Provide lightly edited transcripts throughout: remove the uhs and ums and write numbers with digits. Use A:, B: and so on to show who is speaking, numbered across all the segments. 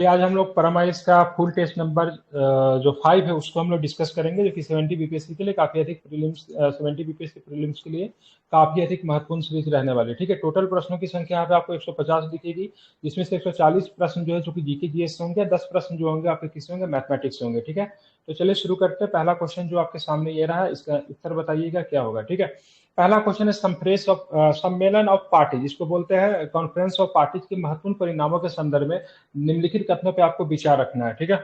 A: ये आज हम लोग परमाइस का फुल टेस्ट नंबर जो 5 है उसको हम लोग डिस्कस करेंगे, जो कि 70 बीपीएससी के लिए काफी अधिक प्रीलिम्स 70 बीपीएससी प्रीलिम्स के लिए काफी अधिक महत्वपूर्ण सीरीज रहने वाली है। ठीक है, टोटल प्रश्नों की संख्या यहाँ पे आपको 150 दिखेगी, जिसमें से 140 प्रश्न जो है जो कि जीके जीएस से होंगे, 10 प्रश्न जो होंगे आपके किससे होंगे, मैथमेटिक्स से होंगे। ठीक है, तो चलिए शुरू करते हैं। पहला क्वेश्चन जो आपके सामने ये रहा, इसका उत्तर बताइएगा क्या होगा। ठीक है, पहला क्वेश्चन है संप्रेस ऑफ सम्मेलन ऑफ पार्टी, जिसको बोलते हैं कॉन्फ्रेंस ऑफ पार्टीज के महत्वपूर्ण परिणामों के संदर्भ में निम्नलिखित कथनों पे आपको विचार रखना है। ठीक है,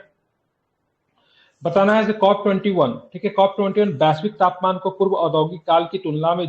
A: बताना है कॉप 21। ठीक है, कॉप 21 वैश्विक तापमान को पूर्व औद्योगिक काल की तुलना में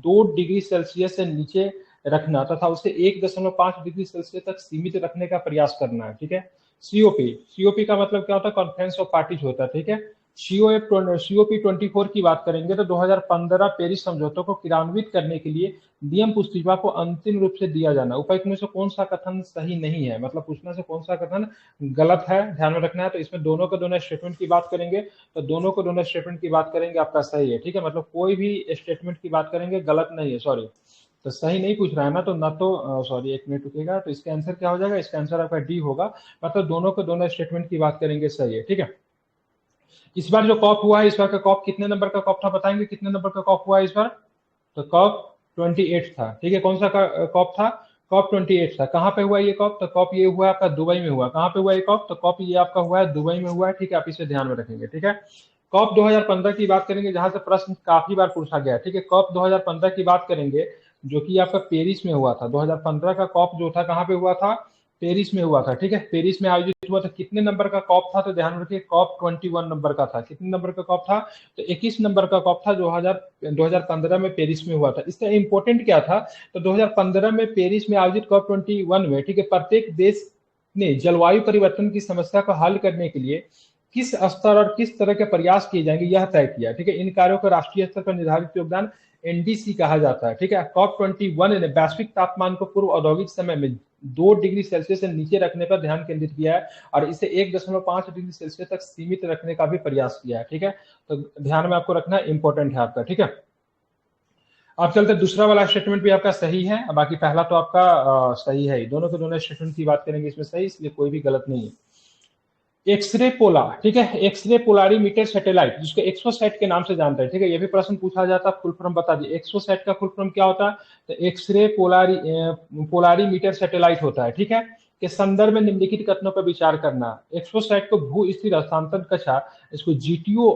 A: 2 डिग्री सेल्सियस से नीचे रखना तथा उसे 1.5 डिग्री सेल्सियस तक सीमित रखने का प्रयास करना है। ठीक है, सीओपी, सीओपी का मतलब क्या होता है, कॉन्फ्रेंस ऑफ पार्टीज होता है। ठीक है, सीओपी 24 की बात करेंगे तो 2015 पेरिस समझौतों को क्रियान्वित करने के लिए नियम पुस्तिका को अंतिम रूप से दिया जाना। उपर्युक्त में से कौन सा कथन सही नहीं है, मतलब पूछना से कौन सा कथन गलत है, ध्यान में रखना है। तो इसमें दोनों के दोनों स्टेटमेंट की बात करेंगे, तो दोनों को दोनों स्टेटमेंट की बात करेंगे आपका सही है। ठीक है, मतलब कोई भी स्टेटमेंट की बात करेंगे गलत नहीं है, सॉरी, तो सही नहीं पूछ रहा है ना, तो ना तो सॉरी, एक मिनट रुकेगा, तो इसका आंसर क्या हो जाएगा, इसका आंसर आपका डी होगा। मतलब दोनों के दोनों स्टेटमेंट की बात करेंगे सही है। ठीक है, इस बार जो कॉप हुआ है, इस बार का कॉप कितने नंबर का कॉप था, बताएंगे कितने नंबर का कॉप हुआ है इस बार। तो कॉप 28 था। ठीक है, कौन सा कॉप था, कॉप 28 था। कहाँ पे हुआ ये कॉप, तो कॉप ये हुआ आपका दुबई में हुआ। कहाँ पे हुआ ये कॉप, तो कॉप ये आपका हुआ है दुबई में हुआ है। ठीक है, आप इसे ध्यान में रखेंगे। ठीक है, कॉप 2015 की बात करेंगे, जहां से प्रश्न काफी बार पूछा गया है। ठीक है, कॉप 2015 की बात करेंगे, जो कि आपका पेरिस में हुआ था। 2015 का कॉप जो था कहाँ पे हुआ था, पेरिस में हुआ था। ठीक है, पेरिस में आयोजित हुआ था। कितने नंबर का कॉप था, तो ध्यान रखिए कॉप 21 नंबर का था। कितने नंबर का कॉप था, तो 21 नंबर का कॉप था, 2015 में पेरिस में हुआ था। इसका इंपॉर्टेंट क्या था, तो 2015 में पेरिस में आयोजित कॉप 21 में, ठीक है, प्रत्येक देश ने जलवायु परिवर्तन की समस्या को हल करने के लिए किस स्तर और किस तरह के प्रयास किए जाएंगे यह तय किया। ठीक है, इन कार्यों को राष्ट्रीय स्तर पर निर्धारित योगदान एनडीसी कहा जाता है। ठीक है, कॉप 21 ने वैश्विक तापमान को पूर्व औद्योगिक समय में 2 डिग्री सेल्सियस से नीचे रखने पर ध्यान केंद्रित किया है और इसे 1.5 डिग्री सेल्सियस तक सीमित रखने का भी प्रयास किया है। ठीक है, तो ध्यान में आपको रखना इंपॉर्टेंट है आपका। ठीक है, अब चलते दूसरा वाला स्टेटमेंट भी आपका सही है, बाकी पहला तो आपका सही है। दोनों के दोनों स्टेटमेंट की बात करेंगे इसमें सही, इसलिए कोई भी गलत नहीं है। एक्सरे पोला, ठीक है, एक्सरे पोलारीमीटर सैटेलाइट, जिसको एक्सोसैट के नाम से जानते हैं। ठीक है, ये भी प्रश्न पूछा जाता है, फुल फॉर्म बता दिए। एक्सोसैट का फुल फॉर्म क्या होता है, तो एक्सरे पोलारीमीटर सैटेलाइट होता है। ठीक है, के संदर्भ में निम्नलिखित कथनों पर विचार करना। एक्सोसैट को भू स्थिर हस्तांतरण कक्षा, इसको जीटीओ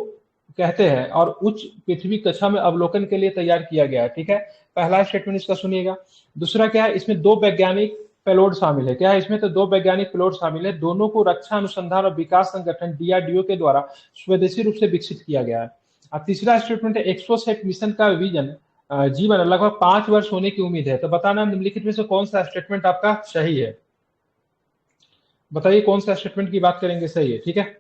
A: कहते हैं, और उच्च पृथ्वी कक्षा में अवलोकन के लिए तैयार किया गया है। ठीक है, पहला स्टेटमेंट इसका सुनिएगा। दूसरा क्या है, इसमें 2 वैज्ञानिक पेलोड शामिल है। क्या है इसमें, तो 2 वैज्ञानिक पेलोड शामिल है। दोनों को रक्षा अनुसंधान और विकास संगठन डीआरडीओ के द्वारा स्वदेशी रूप से विकसित किया गया है। और तीसरा स्टेटमेंट है, एक्सोसैट मिशन का विजन जीवन लगभग 5 वर्ष होने की उम्मीद है। तो बताना निम्नलिखित में से कौन सा स्टेटमेंट आपका सही है, बताइए कौन सा स्टेटमेंट की बात करेंगे सही है। ठीक है,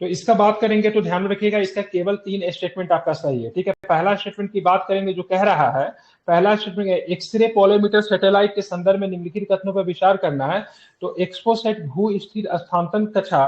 A: तो इसका बात करेंगे तो ध्यान रखिएगा, इसका केवल 3 स्टेटमेंट आपका सही है। ठीक है, पहला स्टेटमेंट की बात करेंगे जो कह रहा है, पहला स्टेटमेंट है एक्सरे पोलोमीटर सैटेलाइट के संदर्भ में निम्नलिखित कथनों पर विचार करना है। तो एक्सपोसैट भू स्थिर स्थानांतरण कक्षा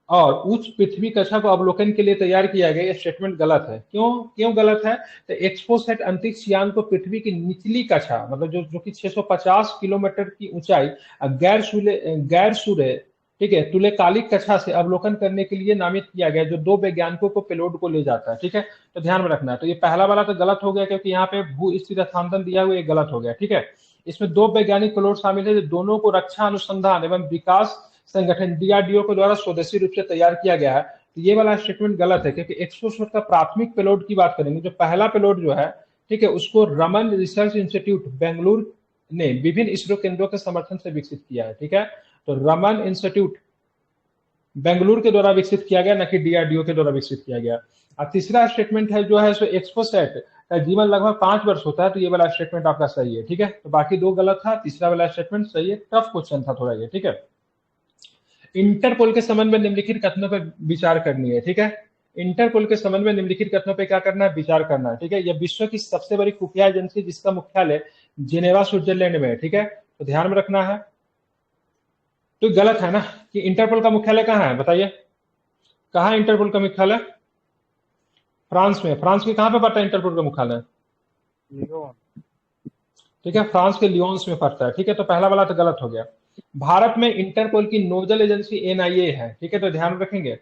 A: और उच्च पृथ्वी कक्षा को अवलोकन के लिए तैयार किया गया, यह स्टेटमेंट गलत है। क्यों गलत है, तो एक्सपोसैट अंतरिक्ष यान को पृथ्वी की निचली कक्षा, मतलब जो कि 650 किलोमीटर की ऊंचाई गैर सूर्य, ठीक है, तुल्यकालिक कक्षा से अवलोकन करने के लिए नामित किया गया, जो 2 वैज्ञानिकों को पेलोड को ले जाता है। ठीक है, तो ध्यान में रखना है। तो ये पहला वाला तो गलत हो गया, क्योंकि यहाँ पे भू स्थिर स्थानांतरण दिया हुआ, ये गलत हो गया। ठीक है, इसमें 2 वैज्ञानिक पेलोड शामिल है, जो दोनों को रक्षा अनुसंधान एवं विकास संगठन डीआरडीओ के द्वारा स्वदेशी रूप से तैयार किया गया है। तो ये वाला स्टेटमेंट गलत है, क्योंकि एक्सोसैट का प्राथमिक पेलोड की बात करेंगे, जो पहला पेलोड जो है, ठीक है, उसको रमन रिसर्च इंस्टीट्यूट बेंगलुरु ने विभिन्न इसरो केंद्रों के समर्थन से विकसित किया है। ठीक है, तो रमन इंस्टीट्यूट बेंगलुरु के द्वारा विकसित किया गया, न कि डीआरडीओ के द्वारा विकसित किया गया। और तीसरा स्टेटमेंट है जो है सो एक्सपोसैट का जीवन लगभग 5 वर्ष होता है। तो ये वाला स्टेटमेंट आपका सही है। ठीक है, तो बाकी 2 गलत था, तीसरा वाला स्टेटमेंट सही है। टफ क्वेश्चन था थोड़ा ये। ठीक है, इंटरपोल के संबंध में निम्नलिखित कथनों पर विचार करनी है। ठीक है, इंटरपोल के संबंध में निम्नलिखित कथनों पर क्या करना है, विचार करना है। ठीक है, यह विश्व की सबसे बड़ी खुफिया एजेंसी, जिसका मुख्यालय जेनेवा स्विट्जरलैंड में है। ठीक है, तो ध्यान में रखना है। तो गलत है ना कि इंटरपोल का मुख्यालय कहाँ है, बताइए कहाँ है इंटरपोल का मुख्यालय, फ्रांस में। फ्रांस के कहाँ पे पड़ता है इंटरपोल का मुख्यालय, ठीक है, फ्रांस के लियोन्स में पड़ता है। ठीक है, तो पहला वाला तो गलत हो गया। भारत में इंटरपोल की नोडल एजेंसी एनआईए है। ठीक है, तो ध्यान रखेंगे।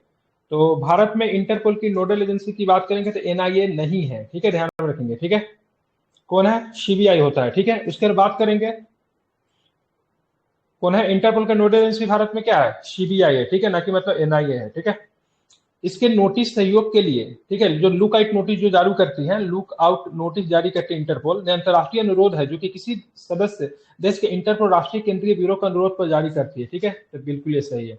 A: तो भारत में इंटरपोल की नोडल एजेंसी की बात करेंगे तो एनआईए नहीं है। ठीक है, ध्यान रखेंगे। ठीक है, कौन है? सीबीआई होता है। ठीक है, उसके बाद बात करेंगे कौन है इंटरपोल का नोडल एजेंसी भारत में, क्या है? सीबीआई है। ठीक है, ना कि मतलब एनआईए है। ठीक है, इसके नोटिस सहयोग के लिए, ठीक है, जो लुक आउट नोटिस जो जारी करती है, लुक आउट नोटिस जारी करती है इंटरपोल, अंतरराष्ट्रीय अनुरोध है जो कि किसी सदस्य देश के इंटरपोल राष्ट्रीय केंद्रीय ब्यूरो का अनुरोध पर जारी करती है। ठीक है, तो बिल्कुल ये सही है।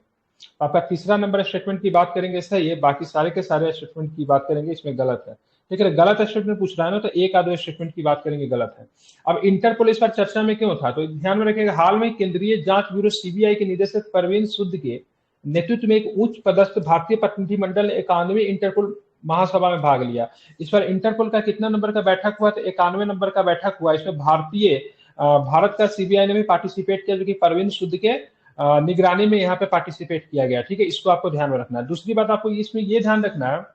A: आपका तीसरा नंबर स्टेटमेंट की बात करेंगे, सही है। बाकी सारे के सारे स्टेटमेंट की बात करेंगे, इसमें गलत है। ठीक है, गलत स्टेटमेंट पूछ रहा है ना, तो एक आधे स्टेटमेंट की बात करेंगे गलत है। अब इंटरपोल इस बार चर्चा में क्यों था, तो ध्यान में रखिएगा, हाल में केंद्रीय जांच ब्यूरो सीबीआई के निदेशक परवीन सूद के नेतृत्व में एक उच्च पदस्थ भारतीय प्रतिनिधिमंडल ने 91 इंटरपोल महासभा में भाग लिया। इस बार इंटरपोल का कितना नंबर का बैठक हुआ, तो 91 नंबर का बैठक हुआ। इसमें भारत का सीबीआई ने भी पार्टिसिपेट किया, जो कि परवीन सूद के निगरानी में यहाँ पे पार्टिसिपेट किया गया। ठीक है, इसको आपको ध्यान में रखना है। दूसरी बात आपको इसमें ये ध्यान रखना है,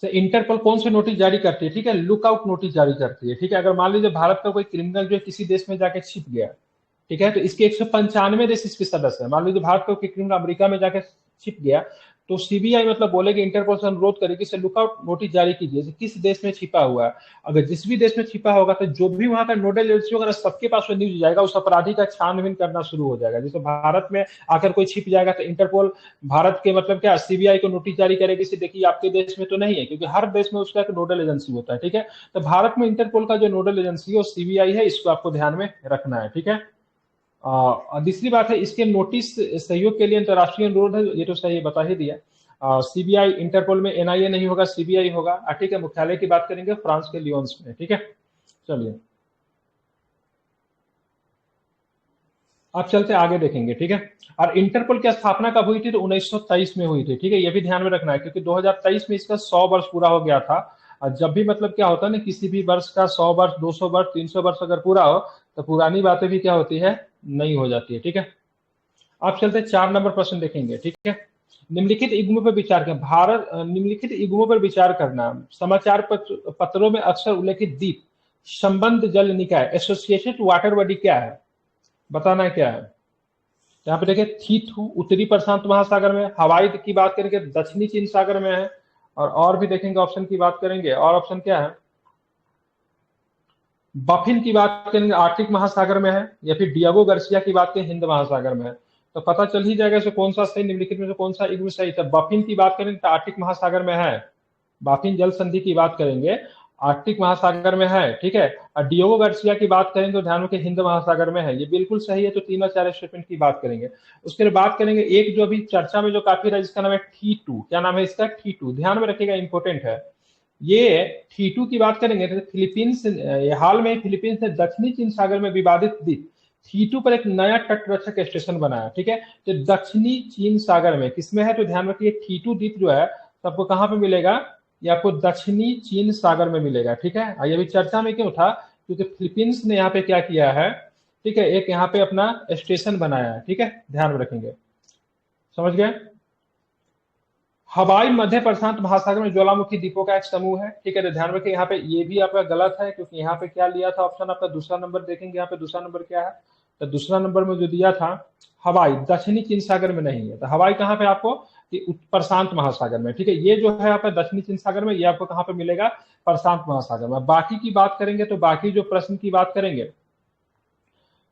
A: इंटरपोल कौन से नोटिस जारी करती है? ठीक है, लुकआउट नोटिस जारी करती है। ठीक है, अगर मान लीजिए भारत का कोई क्रिमिनल जो है किसी देश में जाके छिप गया, ठीक है, तो इसके 195 देश इसके सदस्य है। मान लीजिए भारत का कोई क्रिमिनल अमेरिका में जाके छिप गया, तो सीबीआई मतलब बोलेगी, इंटरपोल से अनुरोध करेगी इसे लुकआउट नोटिस जारी कीजिए, किस देश में छिपा हुआ है। अगर जिस भी देश में छिपा होगा, तो जो भी वहां का नोडल एजेंसी होगा, सबके पास वो न्यूज जाएगा, उस अपराधी का छानबीन करना शुरू हो जाएगा। जैसे भारत में आकर कोई छिप जाएगा, तो इंटरपोल भारत के मतलब क्या सीबीआई को नोटिस जारी करेगी, इसे देखिए आपके देश में तो नहीं है, क्योंकि हर देश में उसका एक नोडल एजेंसी होता है। ठीक है, तो भारत में इंटरपोल का जो नोडल एजेंसी है वो सीबीआई है, इसको आपको ध्यान में रखना है। ठीक है, दूसरी बात है, इसके नोटिस सहयोग के लिए अंतरराष्ट्रीय अनुरोध है, ये तो सही बता ही दिया। सीबीआई इंटरपोल में एनआईए नहीं होगा, सीबीआई होगा। ठीक है, मुख्यालय की बात करेंगे फ्रांस के लियोन्स में। ठीक है, चलिए अब चलते आगे देखेंगे। ठीक है, और इंटरपोल की स्थापना कब हुई थी, तो 1923 में हुई थी। ठीक है, ये भी ध्यान में रखना है, क्योंकि 2023 में इसका 100 वर्ष पूरा हो गया था। और जब भी मतलब क्या होता है ना, किसी भी वर्ष का 100 वर्ष, 200 वर्ष, 300 वर्ष अगर पूरा हो, तो पुरानी बातें भी क्या होती है, नहीं हो जाती है। ठीक है, आप चलते 4 नंबर प्रश्न देखेंगे। ठीक है, निम्नलिखित युग्मों पर विचार कर भारत निम्नलिखित युग्मों पर विचार करना। समाचार पत्रों में अक्सर उल्लेखित द्वीप संबंध जल निकाय एसोसिएटेड वाटर बॉडी क्या है, बताना है क्या है। यहाँ पे देखिए, थीथु उत्तरी प्रशांत महासागर में, हवाई की बात करेंगे दक्षिणी चीन सागर में है, और भी देखेंगे ऑप्शन की बात करेंगे। और ऑप्शन क्या है, बफिन की बात करेंगे आर्कटिक महासागर में है, या फिर डियागो गार्सिया की बात करें हिंद महासागर में है। तो पता चल ही जाएगा इसे कौन सा सही, निम्नलिखित में से कौन सा युग्म सही था। बफिन की बात करेंगे तो आर्कटिक महासागर में है। बाफिन जल संधि की बात करेंगे, आर्कटिक महासागर में है। ठीक है, और डियोगो गार्सिया की बात करेंगे तो ध्यान रखें हिंद महासागर में है। ये बिल्कुल सही है। तो 3 और 4 स्टेटमेंट की बात करेंगे। उसके बाद बात करेंगे एक जो अभी चर्चा में जो काफी रहा, जिसका नाम है T2। क्या नाम है इसका? T2। ध्यान में रखिएगा, इंपॉर्टेंट है ये। T2 की बात करेंगे तो फिलीपींस, हाल में फिलीपींस ने दक्षिणी चीन सागर में विवादित द्वीप T2 पर एक नया तटरक्षक स्टेशन बनाया। ठीक है, तो दक्षिणी चीन सागर में किसमें है, तो ध्यान रखिए T2 द्वीप जो है तो आपको कहां पे मिलेगा, ये आपको दक्षिणी चीन सागर में मिलेगा। ठीक है, ये भी चर्चा में क्यों था, क्योंकि फिलीपींस ने यहाँ पे क्या किया है, ठीक है, एक यहाँ पे अपना स्टेशन बनाया है। ठीक है, ध्यान में रखेंगे, समझ गए। हवाई मध्य प्रशांत महासागर में ज्वालामुखी द्वीपों का एक समूह है। ठीक है, तो ध्यान रखिए यहाँ पे ये भी आपका गलत है, क्योंकि यहाँ पे क्या लिया था ऑप्शन, आपका दूसरा नंबर देखेंगे। यहाँ पे दूसरा नंबर क्या है, तो दूसरा नंबर में जो दिया था हवाई दक्षिणी चीन सागर में नहीं है। तो हवाई कहाँ पे आपको, प्रशांत महासागर में। ठीक है, ये जो है आपका दक्षिणी चीन सागर में, ये आपको कहाँ पे मिलेगा, प्रशांत महासागर में। बाकी की बात करेंगे तो बाकी जो प्रश्न की बात करेंगे,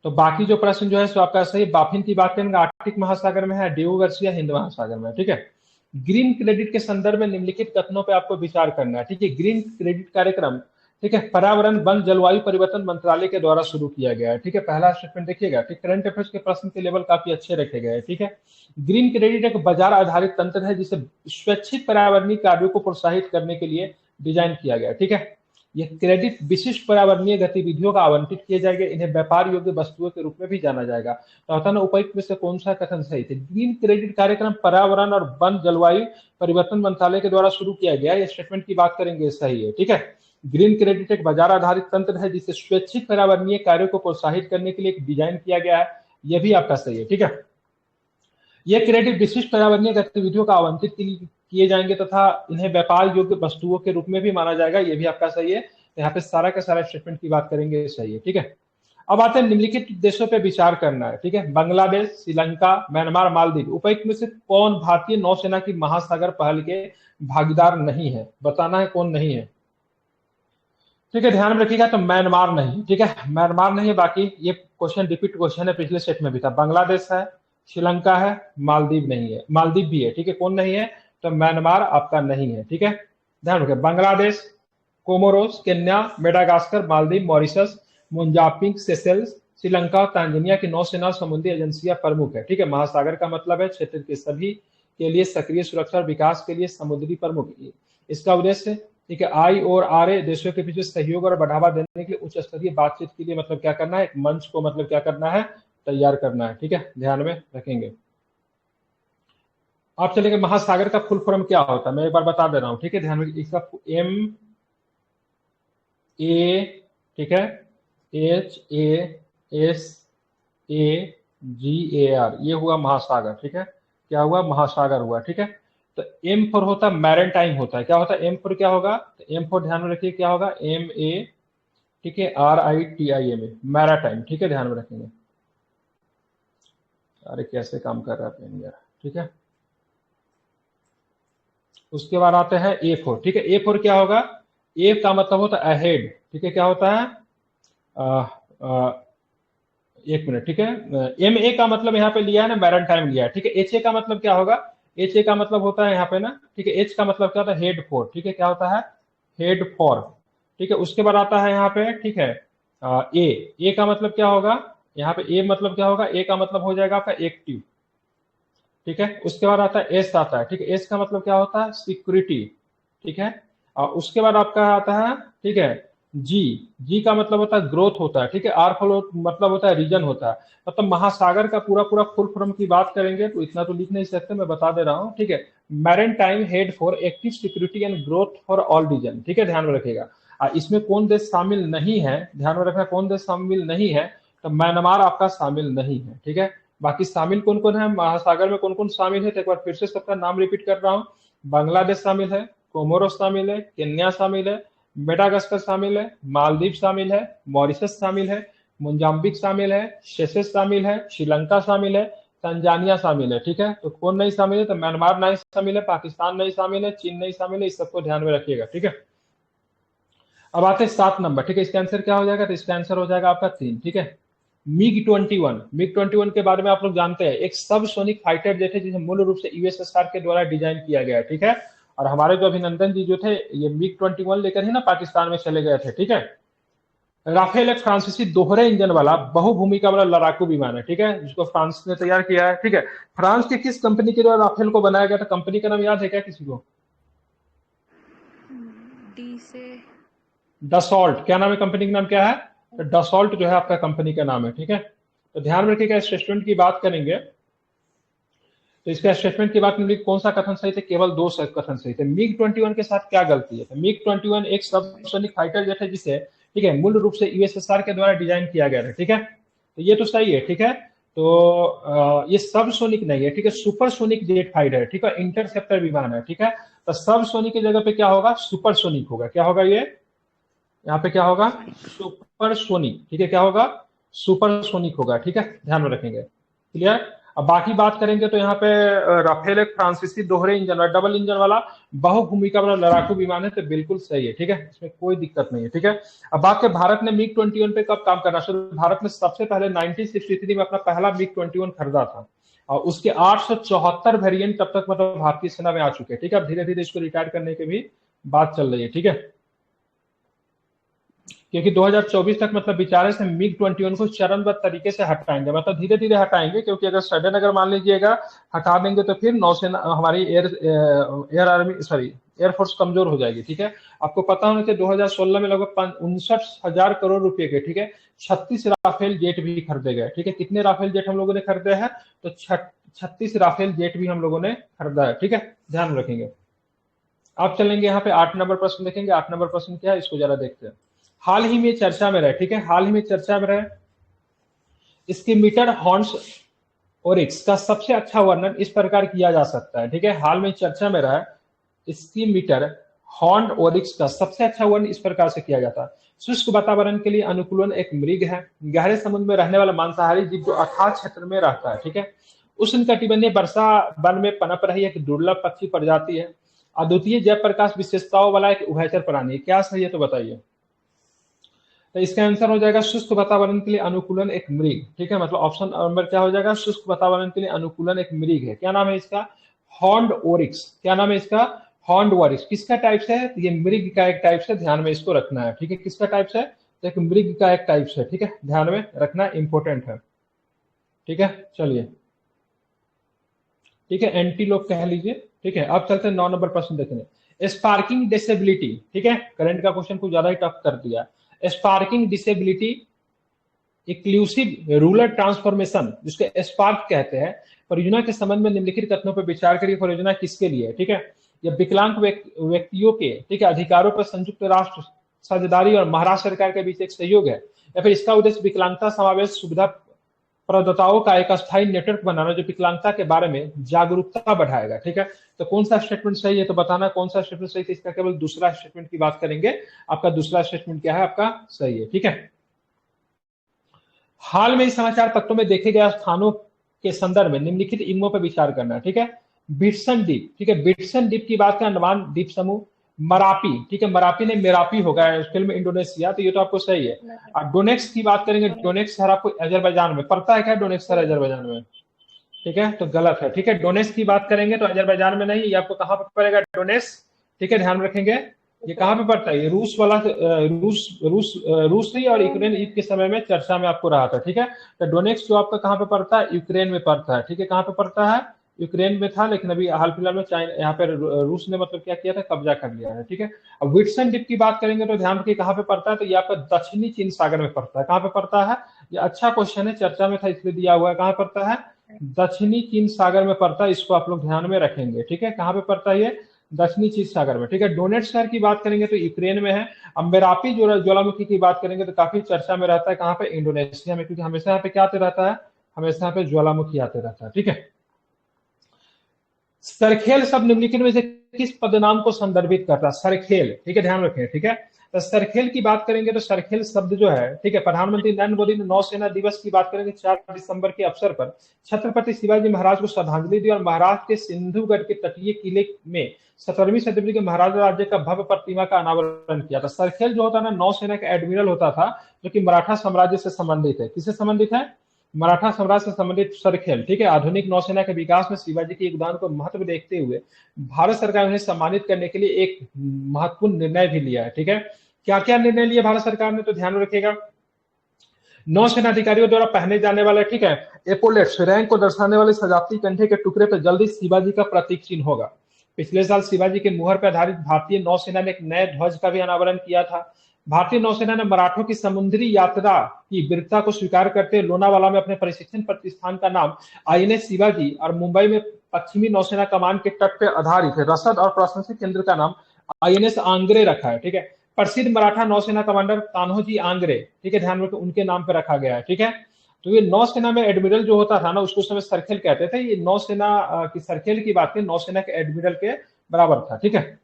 A: तो बाकी जो प्रश्न जो है सो आपका सही, बाफिन की बात करेंगे आर्कटिक महासागर में है, डियोगो गार्सिया हिंद महासागर में। ठीक है, ग्रीन क्रेडिट के संदर्भ में निम्नलिखित कथनों पर आपको विचार करना है। ठीक है, ग्रीन क्रेडिट कार्यक्रम, ठीक है, पर्यावरण वन जलवायु परिवर्तन मंत्रालय के द्वारा शुरू किया गया है। ठीक है, पहला स्टेटमेंट देखिएगा कि करंट अफेयर्स के प्रश्न के लेवल काफी अच्छे रखे गए हैं। ठीक है, ग्रीन क्रेडिट एक बाजार आधारित तंत्र है जिसे स्वैच्छिक पर्यावरणीय कार्यों को प्रोत्साहित करने के लिए डिजाइन किया गया। ठीक है, ये क्रेडिट विशिष्ट पर्यावरणीय गतिविधियों का आवंटित किए जाएंगे, इन्हें व्यापार योग्य वस्तुओं के रूप में भी जाना जाएगा। तो होता ना, उपर्युक्त में से कौन सा कथन सही थे। ग्रीन क्रेडिट कार्यक्रम पर्यावरण और वन जलवायु परिवर्तन मंत्रालय के द्वारा शुरू किया गया, ये स्टेटमेंट की बात करेंगे सही है। ठीक है, ग्रीन क्रेडिट एक बाजार आधारित तंत्र है जिसे स्वैच्छिक पर्यावरणीय कार्यों को प्रोत्साहित करने के लिए डिजाइन किया गया है, यह भी आपका सही है। ठीक है, यह क्रेडिट विशिष्ट पर्यावरणीय गतिविधियों का आवंटित किए जाएंगे तथा इन्हें व्यापार योग्य वस्तुओं के रूप में भी माना जाएगा, यह भी आपका सही है। यहाँ पे सारा का सारा स्टेटमेंट की बात करेंगे, सही है, ठीक है। अब आते हैं निम्नलिखित देशों पे विचार करना है, ठीक है। बांग्लादेश, श्रीलंका, म्यांमार, मालदीव, उपयुक्त में से कौन भारतीय नौसेना की महासागर पहल के भागीदार नहीं है, बताना है कौन नहीं है, ठीक है। ध्यान में रखिएगा, तो म्यांमार नहीं, ठीक है, म्यांमार नहीं है। बाकी ये क्वेश्चन रिपीट क्वेश्चन है, पिछले सेट में भी था। बांग्लादेश है, श्रीलंका है, मालदीव नहीं है, मालदीव भी है, ठीक है। कौन नहीं है, तो म्यांमार आपका नहीं है, ठीक है। ध्यान रखिए, Bangladesh, Comoros, Kenya, Madagascar, Maldives, Mauritius, Mozambique, Seychelles, Sri Lanka, Tanzania की नौसेना समुद्री एजेंसियां प्रमुख है, ठीक है। महासागर का मतलब है क्षेत्र के सभी के लिए सक्रिय सुरक्षा और विकास के लिए समुद्री प्रमुख। इसका उद्देश्य, ठीक है, आई और आर देशों के बीच सहयोग और बढ़ावा देने के लिए उच्च स्तरीय बातचीत के लिए मतलब क्या करना है, एक मंच को मतलब क्या करना है, तैयार करना है, ठीक है। ध्यान में रखेंगे। आप चलेंगे, महासागर का फुल फॉर्म क्या होता है, मैं एक बार बता दे रहा हूं, ठीक है। ध्यान में, इसका एम ए, ठीक है, HASAGAR, ये हुआ महासागर, ठीक है। क्या हुआ, महासागर हुआ, ठीक है। तो एम फॉर होता है मैरीटाइम होता है, क्या होता है एम फॉर, क्या होगा, तो एम फॉर ध्यान में रखिए क्या होगा, MA, ठीक है, RITIMA, मैराटाइम, ठीक है। ध्यान में रखेंगे। अरे कैसे काम कर रहा है पेन यार, ठीक है। उसके बाद आते हैं A4, ठीक है। A4 क्या होगा, ए का मतलब होता है अहेड, ठीक है। क्या होता है, एक मिनट, ठीक है। MA का मतलब यहाँ पे लिया है ना, मैरीटाइम लिया है, ठीक है। HA का मतलब क्या होगा, HA का मतलब होता है यहाँ पे ना, ठीक है, H का मतलब क्या होता है, हेड फॉर, ठीक है। क्या होता है, हेड फॉर, ठीक है। उसके बाद आता है यहाँ पे, ठीक है, ए का मतलब क्या होगा, यहाँ पे ए मतलब क्या होगा, ए का मतलब हो जाएगा आपका एक्टिव, ठीक है। उसके बाद आता है एस आता है, ठीक है। एस का मतलब क्या होता है, सिक्योरिटी, ठीक है। और उसके बाद आपका आता है, ठीक है, जी, जी का मतलब होता है ग्रोथ होता है, ठीक है। आर फॉलो मतलब होता है रीजन होता है। मतलब महासागर का पूरा पूरा फुल फॉर्म की बात करेंगे तो इतना तो लिख नहीं सकते, मैं बता दे रहा हूँ, ठीक है। Maritime head for active security and growth for all region, ठीक है। ध्यान में रखिएगा। इसमें कौन देश शामिल नहीं है, ध्यान में रखना, कौन देश शामिल नहीं है, तो म्यांमार आपका शामिल नहीं है, ठीक है। बाकी शामिल कौन कौन है महासागर में, कौन कौन शामिल है, तो एक बार फिर से सबका नाम रिपीट कर रहा हूँ। बांग्लादेश शामिल है, कोमोरोस शामिल है, केन्या शामिल है, मेडागास्कर शामिल है, मालदीव शामिल है, मॉरिशस शामिल है, मोजाम्बिक शामिल है, सेशेल्स शामिल है, श्रीलंका शामिल है, तंजानिया शामिल है, ठीक है। तो कौन नहीं शामिल है, तो म्यांमार नहीं शामिल है, पाकिस्तान नहीं शामिल है, चीन नहीं शामिल है, इस सबको ध्यान में रखिएगा, ठीक है। अब आते हैं 7 नंबर, ठीक है। इसका आंसर क्या हो जाएगा, तो इसका आंसर हो जाएगा आपका 3, ठीक है। मिग 21 के बारे में आप लोग जानते हैं, एक सब सोनिक फाइटर जेट है जिसे मूल रूप से यूएसएसआर के द्वारा डिजाइन किया गया है, ठीक है। और हमारे जो अभिनंदन जी जो थे, ये मिग 21 लेकर ही ना पाकिस्तान में चले गए थे, ठीक है। राफेल एक फ्रांसीसी दोहरे इंजन वाला बहुभूमिका वाला लड़ाकू विमान है, ठीक है, जिसको फ्रांस ने तैयार किया है, ठीक है। फ्रांस की किस कंपनी के द्वारा राफेल को बनाया गया था, कंपनी का नाम याद है क्या किसी को,
B: डी से
A: डसॉल्ट, क्या नाम है कंपनी का नाम क्या है, तो डसॉल्ट जो है आपका कंपनी का नाम है, ठीक है। तो ध्यान में रखिएगा, स्टेटमेंट की बात करेंगे तो इसका स्टेटमेंट की बात करेंगे, कौन सा कथन सही थे, केवल 2 कथन सही थे। मिग 21 के साथ क्या गलती है, तो मिग 21 एक सबसोनिक फाइटर जेट है जिसे, ठीक है, मूल रूप से यूएसएसआर के द्वारा डिजाइन किया गया था, ठीक है। तो ये तो सही है, ठीक है। तो ये सबसोनिक नहीं है, ठीक है, सुपरसोनिक जेट फाइटर है, ठीक है, इंटरसेप्टर विमान है, ठीक है। तो सबसोनिक की जगह पे क्या होगा, सुपरसोनिक होगा, क्या होगा ये, यहाँ पे क्या होगा, सुपरसोनिक, ठीक है। क्या होगा, सुपरसोनिक होगा, ठीक है। ध्यान में रखेंगे, क्लियर। अब बाकी बात करेंगे तो यहाँ पे राफेल एक फ्रांसीसी दोहरे इंजन वाला डबल इंजन वाला बहुभूमिका वाला लड़ाकू विमान है, तो बिल्कुल सही है, ठीक है, इसमें कोई दिक्कत नहीं है, ठीक है। अब बात करें भारत ने मिग 21 पे कब काम करना शुरू, भारत ने सबसे पहले 1963 में अपना पहला मिग 21 खरीदा था, और उसके 874 वेरिएंट तब तक मतलब भारतीय सेना में आ चुके हैं, ठीक है। अब धीरे धीरे इसको रिटायर करने की भी बात चल रही है, ठीक है, क्योंकि 2024 तक मतलब विचार से मिग 21 को चरणबद्ध तरीके से हटाएंगे, मतलब धीरे धीरे हटाएंगे, क्योंकि अगर सडन अगर मान लीजिएगा हटा देंगे तो फिर नौसेना हमारी एयर आर्मी सॉरी एयरफोर्स कमजोर हो जाएगी, ठीक है। आपको पता होना चाहिए 2016 में लगभग 59,000 करोड़ रुपए के, ठीक है, 36 राफेल जेट भी खरीदे गए, ठीक है। कितने राफेल जेट हम लोगों ने खरीदे हैं, तो 36 राफेल जेट भी हम लोगों ने खरीदा है, ठीक है। ध्यान रखेंगे। आप चलेंगे यहाँ पे 8 नंबर प्रश्न देखेंगे। 8 नंबर प्रश्न क्या है, इसको जरा देखते हैं। हाल ही में चर्चा में रहे, ठीक है, हाल ही में चर्चा में रहे स्कीमीटर हॉर्न्स ओरिक्स का सबसे अच्छा वर्णन इस प्रकार किया जा सकता है, ठीक है। हाल में चर्चा में रहा स्कीमीटर हॉर्न्ड ओरिक्स का सबसे अच्छा वर्णन इस प्रकार से किया जाता है। शुष्क वातावरण के लिए अनुकूलन एक मृग है, गहरे समुद्र में रहने वाला मांसाहारी जीव जो अथाह क्षेत्र में रहता है, ठीक है। उष्णकटिबंधीय वर्षा वन में पनप रही एक दुर्लभ पक्षी प्रजाति है, अद्वितीय जैव प्रकाश विशेषताओं वाला एक उभयचर प्राणी है। क्या सही है तो बताइए। तो इसका आंसर हो जाएगा शुष्क वातावरण के लिए अनुकूलन एक मृग, ठीक है। मतलब ऑप्शन नंबर क्या हो जाएगा, शुष्क वातावरण के लिए अनुकूलन एक मृग है। क्या नाम है इसका, हॉर्न्ड ओरिक्स। क्या नाम है इसका, हॉर्न्ड ओरिक्स। किसका टाइप से है, तो ये मृग का एक टाइप से, ध्यान में इसको रखना है, ठीक है। किसका टाइप से, तो एक मृग का एक टाइप से, ठीक है, ध्यान में रखना, इंपॉर्टेंट है, ठीक है। चलिए, ठीक है, एंटीलोप कह लीजिए, ठीक है। अब चलते हैं 9 नंबर प्रश्न देखने। स्पार्किंग डिसेबिलिटी, ठीक है, करंट का क्वेश्चन कुछ ज्यादा ही टफ कर दिया। Sparking disability inclusive rural transformation, जिसको स्पार्क कहते हैं, परियोजना के संबंध में निम्नलिखित कथनों पर विचार करिए। परियोजना किसके लिए, ठीक है। यह विकलांग व्यक्तियों के, ठीक है, अधिकारों पर संयुक्त राष्ट्र साझेदारी और महाराष्ट्र सरकार के बीच एक सहयोग है, या फिर इसका उद्देश्य विकलांगता समावेश सुविधा प्रदाताओं का एक अस्थायी नेटवर्क बनाना जो विकलांगता के बारे में जागरूकता बढ़ाएगा, ठीक है। तो कौन सा स्टेटमेंट सही है तो बताना कौन सा स्टेटमेंट सही है। इसका केवल दूसरा स्टेटमेंट की बात करेंगे। आपका दूसरा स्टेटमेंट क्या है, आपका सही है, ठीक है। हाल में समाचार पत्रों में देखे गए स्थानों के संदर्भ में निम्नलिखित इनमों पर विचार करना, ठीक है। बिट्सन द्वीप, ठीक है, बिट्सन द्वीप की बात करें, अंडमान द्वीप समूह। मरापी, ठीक है, मरापी ने मेरापी होगा फिल्म इंडोनेशिया, तो ये तो आपको सही है। और डोनेक्स की बात करेंगे, डोनेक्स शहर आपको अजरबैजान में पड़ता है क्या, डोनेक्स शहर अजरबैजान में, ठीक है, तो गलत है, ठीक है। डोनेक्स की बात करेंगे तो अजरबैजान में नहीं, ये आपको कहां पर पड़ेगा, डोनेक्स, ठीक है, ध्यान रखेंगे। ये कहां पे पड़ता है, ये रूस वाला, रूस ही और यूक्रेन युद्ध के समय में चर्चा में आपको रहा था, ठीक है। तो डोनेक्स जो आपका कहां पे पड़ता है, यूक्रेन में पड़ता है, ठीक है। कहां पे पड़ता है, यूक्रेन में था, लेकिन अभी हाल फिलहाल में चाइना, यहाँ पे रूस ने मतलब क्या किया था, कब्जा कर लिया है, ठीक है। अब विट्सन द्वीप की बात करेंगे तो ध्यान रखिए कहां पे पड़ता है, तो ये आपका दक्षिणी चीन सागर में पड़ता है। कहां पे पड़ता है, ये अच्छा क्वेश्चन है, चर्चा में था इसलिए दिया हुआ है। कहां पड़ता है, दक्षिणी चीन सागर में पड़ता है, इसको आप लोग ध्यान में रखेंगे, ठीक है। कहां पे पड़ता है ये, दक्षिणी चीन सागर में, ठीक है। डोनेट्स शहर की बात करेंगे तो यूक्रेन में है। अब मेरापी ज्वालामुखी की बात करेंगे तो काफी चर्चा में रहता है, कहां पे, इंडोनेशिया में, क्योंकि हमेशा यहाँ पे क्या आते रहता है, हमेशा यहाँ पे ज्वालामुखी आते रहता है, ठीक है। सरखेल शब्द निम्नलिखित में से किस पदनाम को संदर्भित करता है, सरखेल, ठीक है, ध्यान रखें, ठीक है। तो सरखेल की बात करेंगे तो सरखेल शब्द जो है, ठीक है, प्रधानमंत्री नरेंद्र मोदी ने नौसेना दिवस की बात करेंगे 4 दिसंबर के अवसर पर छत्रपति शिवाजी महाराज को श्रद्धांजलि दी और महाराष्ट्र के सिंधुगढ़ के तटीय किले में 17वीं सदी के महाराजा राज्य का भव्य प्रतिमा का अनावरण किया था। सरखेल जो होता है ना, नौसेना का एडमिरल होता था, जो कि मराठा साम्राज्य से संबंधित है। किससे संबंधित है, मराठा साम्राज्य से संबंधित सरखेल, ठीक है। आधुनिक नौसेना के विकास में शिवाजी के योगदान को महत्व देखते हुए भारत सरकार ने उन्हें सम्मानित करने के लिए एक महत्वपूर्ण निर्णय भी लिया है, ठीक है। क्या क्या निर्णय लिया भारत सरकार ने, तो ध्यान रखिएगा। नौसेना अधिकारियों द्वारा पहने जाने वाले, ठीक है, एपोलेट्स रैंक को दर्शाने वाले सजावटी कंठे के टुकड़े पर जल्दी शिवाजी का प्रतीक चिन्ह होगा। पिछले साल शिवाजी के मुहर पर आधारित भारतीय नौसेना ने एक नए ध्वज का भी अनावरण किया था। भारतीय नौसेना ने मराठों की समुद्री यात्रा की वीरता को स्वीकार करते लोनावाला में अपने प्रशिक्षण प्रतिष्ठान का नाम आईएनएस शिवाजी और मुंबई में पश्चिमी नौसेना कमान के तट पर आधारित रसद और प्रशंसा केंद्र का नाम आईएनएस आंग्रे रखा है, ठीक है। प्रसिद्ध मराठा नौसेना कमांडर कान्होजी आंग्रे, ठीक है, ध्यान रखो, उनके नाम पर रखा गया है, ठीक है। तो ये नौसेना में एडमिरल जो होता था ना, उसको समय सरखेल कहते थे। ये नौसेना की सरखेल की बात करें, नौसेना के एडमिरल के बराबर था, ठीक है।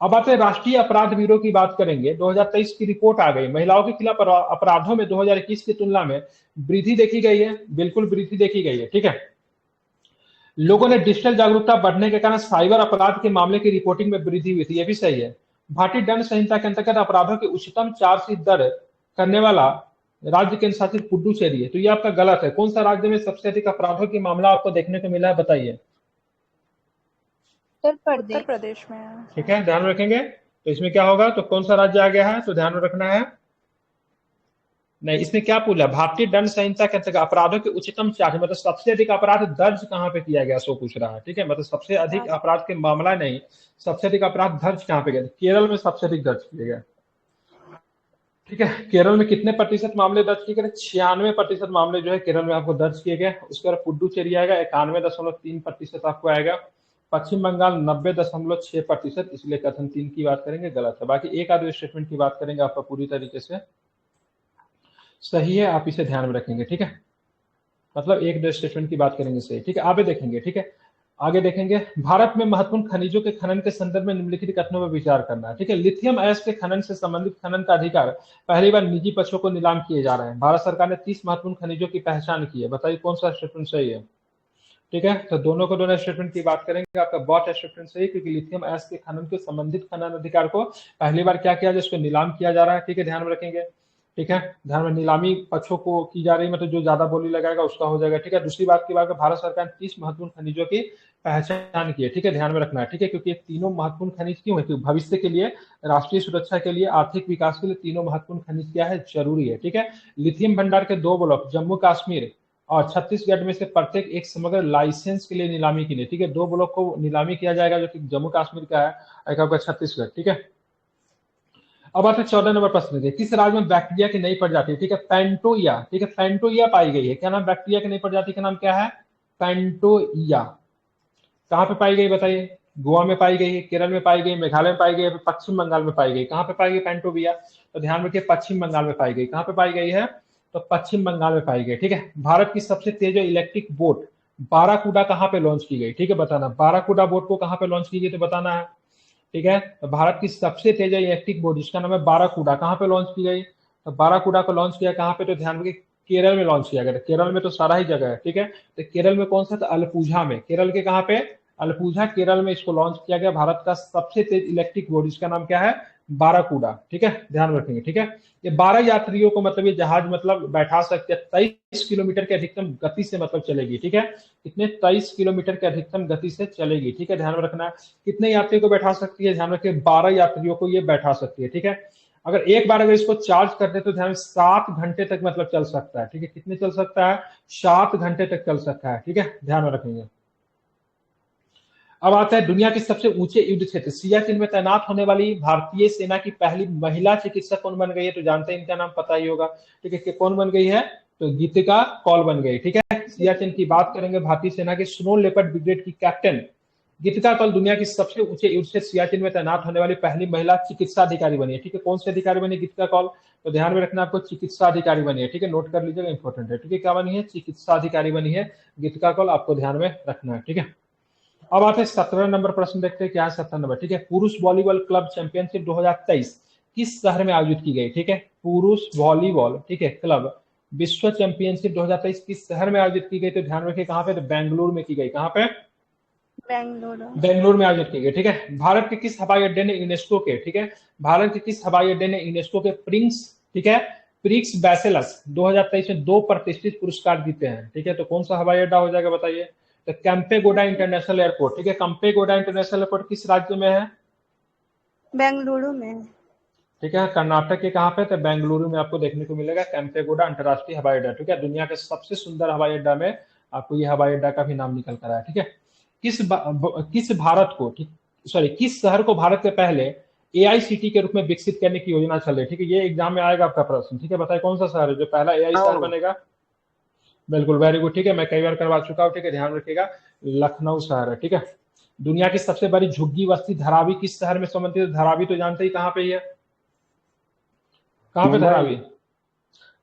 A: अब आते हैं राष्ट्रीय अपराध ब्यूरो की बात करेंगे। 2023 की रिपोर्ट आ गई, महिलाओं के खिलाफ अपराधों में 2021 की तुलना में वृद्धि देखी गई है, बिल्कुल वृद्धि देखी गई है, ठीक है। लोगों ने डिजिटल जागरूकता बढ़ने के कारण साइबर अपराध के मामले की रिपोर्टिंग में वृद्धि हुई थी, यह भी सही है। भारतीय दंड संहिता के अंतर्गत अपराधों की उच्चतम चार्जशीट दर्ज करने वाला राज्य केंद्र शासित पुडुचेरी है, तो ये आपका गलत है। कौन सा राज्य में सबसे अधिक अपराधों की मामला आपको देखने को मिला है, बताइए।
B: उत्तर प्रदेश में,
A: ठीक है, ध्यान रखेंगे। तो इसमें क्या होगा, तो कौन सा राज्य आ गया है, तो ध्यान रखना है। नहीं, इसमें क्या पूछा, भारतीय दंड संहिता के अंतर्गत अपराधों के उच्चतम चार्ज, मतलब सबसे अधिक अपराध दर्ज कहां पे किया गया, सो पूछ रहा है, ठीक है। मतलब सबसे अधिक अपराध के मामला नहीं, सबसे अधिक अपराध दर्ज कहां पे गया, केरल में सबसे अधिक दर्ज किए गए, ठीक है। केरल में कितने प्रतिशत मामले दर्ज किए गए, 96% मामले जो है केरल में आपको दर्ज किए गए। उसके बाद पुडुचेरी आएगा 91.3% आपको आएगा। पश्चिम बंगाल 90.6%, इसलिए कथन 3 की बात करेंगे गलत है। बाकी एक आधे स्टेटमेंट की बात करेंगे आपका पूरी तरीके से सही है, आप इसे ध्यान में रखेंगे, ठीक है। मतलब एक दो स्टेटमेंट की बात करेंगे सही, ठीक है। आगे देखेंगे, ठीक है। आगे देखेंगे, भारत में महत्वपूर्ण खनिजों के खनन के संदर्भ में निम्नलिखित कथनों पर विचार करना है। ठीक है, लिथियम अयस्क के खनन से संबंधित खनन का अधिकार पहली बार निजी पक्षों को नीलाम किए जा रहे हैं। भारत सरकार ने 30 महत्वपूर्ण खनिजों की पहचान की है, बताइए कौन सा स्टेटमेंट सही है। ठीक है, तो दोनों को दोनों स्टेटमेंट की बात करेंगे। आपका बॉट स्टेटमेंट सही, क्योंकि लिथियम अयस्क के खनन के संबंधित खनन अधिकार को पहली बार क्या किया जाए, उसको नीलाम किया जा रहा है। ठीक है, ध्यान में रखेंगे। ठीक है, ध्यान में, नीलामी पक्षों को की जा रही है, मतलब जो ज्यादा बोली लगाएगा उसका हो जाएगा। ठीक है, दूसरी बात की बात, भारत सरकार ने 30 महत्वपूर्ण खनिजों की पहचान की है। ठीक है, ध्यान में रखना है। ठीक है, क्योंकि तीनों महत्वपूर्ण खनिज क्यों है, क्योंकि भविष्य के लिए, राष्ट्रीय सुरक्षा के लिए, आर्थिक विकास के लिए तीनों महत्वपूर्ण खनिज क्या है, जरूरी है। ठीक है, लिथियम भंडार के 2 ब्लॉक जम्मू कश्मीर और छत्तीसगढ़ में से प्रत्येक एक समग्र लाइसेंस के लिए नीलामी की, ठीक है, 2 ब्लॉक को नीलामी किया जाएगा, जो कि जम्मू कश्मीर का है, एक आपका छत्तीसगढ़। ठीक है, अब आते हैं 14 नंबर प्रश्न में, किस राज्य में बैक्टीरिया की नई प्रजाति, ठीक है, पेंटोइया, ठीक है, पेंटोइया पाई गई है। क्या नाम, बैक्टीरिया की नई प्रजाति का नाम क्या है, पेंटोइया। कहाँ पे पाई गई बताइए, गोवा में पाई गई है, केरल में पाई गई, मेघालय में पाई गई, पश्चिम बंगाल में पाई गई। कहाँ पे पाई गई पेंटोबिया, तो ध्यान रखिए पश्चिम बंगाल में पाई गई। कहाँ पे पाई गई है, तो पश्चिम बंगाल में पाई गई। ठीक है, भारत की सबसे तेज इलेक्ट्रिक बोट बाराकूडा कहाँ पे लॉन्च की गई, ठीक है, बताना। बाराकूडा बोट को कहाँ पे लॉन्च की गई, तो बताना है। ठीक है, तो भारत की सबसे तेज इलेक्ट्रिक बोट जिसका नाम है बाराकूडा, कहाँ पे लॉन्च की गई, तो बाराकूडा को लॉन्च किया कहाँ पे, तो ध्यान रखिए केरल में लॉन्च किया गया। केरल में तो सारा ही जगह है। ठीक है, तो केरल में कौन सा, तो अल्पुझा में, केरल के कहाँ पे, अल्पुझा केरल में इसको लॉन्च किया गया। भारत का सबसे तेज इलेक्ट्रिक बोट, इसका नाम क्या है, बाराकूडा। ठीक है, ध्यान रखेंगे। ठीक है, ये 12 यात्रियों को मतलब ये जहाज मतलब बैठा सकते हैं, 23 किलोमीटर के अधिकतम गति से मतलब चलेगी। ठीक है, कितने, 23 किलोमीटर के अधिकतम गति से चलेगी। ठीक है, ध्यान में रखना है। कितने यात्रियों को बैठा सकती है, ध्यान रखिए 12 यात्रियों को ये बैठा सकती है। ठीक है, अगर एक बार अगर इसको चार्ज कर दे तो ध्यान 7 घंटे तक मतलब चल सकता है। ठीक है, कितने चल सकता है, 7 घंटे तक चल सकता है। ठीक है, ध्यान में रखेंगे। अब आता है दुनिया के सबसे ऊंचे युद्ध क्षेत्र सियाचिन में तैनात होने वाली भारतीय सेना की पहली महिला चिकित्सक कौन बन गई है, तो जानते हैं, इनका नाम पता ही होगा। ठीक है, कौन बन गई है, तो गीतिका कौल बन गई। ठीक है, सियाचिन की बात करेंगे, भारतीय सेना के स्नो लेपर्ड ब्रिगेड की कैप्टन गीतिका कौल दुनिया की सबसे ऊंचे युद्ध क्षेत्र सियाचिन में तैनात होने वाली पहली महिला चिकित्सा अधिकारी बनी है। ठीक है, कौन से अधिकारी बनी गीतिका कौल, तो ध्यान में रखना आपको, चिकित्सा अधिकारी बनी है। ठीक है, नोट कर लीजिएगा, इंपॉर्टेंट है। ठीक है, क्या बनी है, चिकित्सा अधिकारी बनी है गीतिका कौल, आपको ध्यान में रखना है। ठीक है, अब आते हैं 17 नंबर प्रश्न, देखते हैं क्या है 17 नंबर। ठीक है, पुरुष वॉलीबॉल क्लब चैंपियनशिप 2023 किस शहर में आयोजित की गई। ठीक है, पुरुष वॉलीबॉल, ठीक है, क्लब विश्व चैंपियनशिप 2023 किस शहर में आयोजित की गई, तो ध्यान रखिए कहां पे, तो बेंगलुरु में की गई। कहां पे, बेंगलुरु में आयोजित की गई। ठीक है, भारत के किस हवाई अड्डे ने यूनेस्को के, ठीक है, भारत के किस हवाई अड्डे ने यूनेस्को के प्रिंस, ठीक है, प्रिक्स बैसेलस 2023 में 2 प्रतिष्ठित पुरस्कार जीते हैं। ठीक है, तो कौन सा हवाई अड्डा हो जाएगा बताइए, तो कैंपेगोडा इंटरनेशनल एयरपोर्ट। ठीक है, कैंपेगोडा इंटरनेशनल एयरपोर्ट किस राज्य में है,
B: बेंगलुरु में।
A: ठीक है, कर्नाटक के कहां पे, तो बेंगलुरु में आपको देखने को मिलेगा कैंपेगोडा अंतरराष्ट्रीय हवाई अड्डा। ठीक है, दुनिया के सबसे सुंदर हवाई अड्डा में आपको ये हवाई अड्डा का भी नाम निकल कर आया। ठीक है, किस भारत को, ठीक, सॉरी, किस शहर को भारत के पहले एआईसीटी के रूप में विकसित करने की योजना चल रही है। ठीक है, ये एग्जाम में आएगा आपका प्रश्न। ठीक है, बताइए कौन सा शहर है जो पहला एआई शहर बनेगा, बिल्कुल, वेरी गुड। ठीक है, मैं कई बार करवा चुका हूँ। ठीक है, ध्यान रखिएगा, लखनऊ शहर है। ठीक है, दुनिया की सबसे बड़ी झुग्गी बस्ती धरावी किस शहर में संबंधित है, धरावी तो जानते ही कहाँ पे है, कहाँ पे धरावी,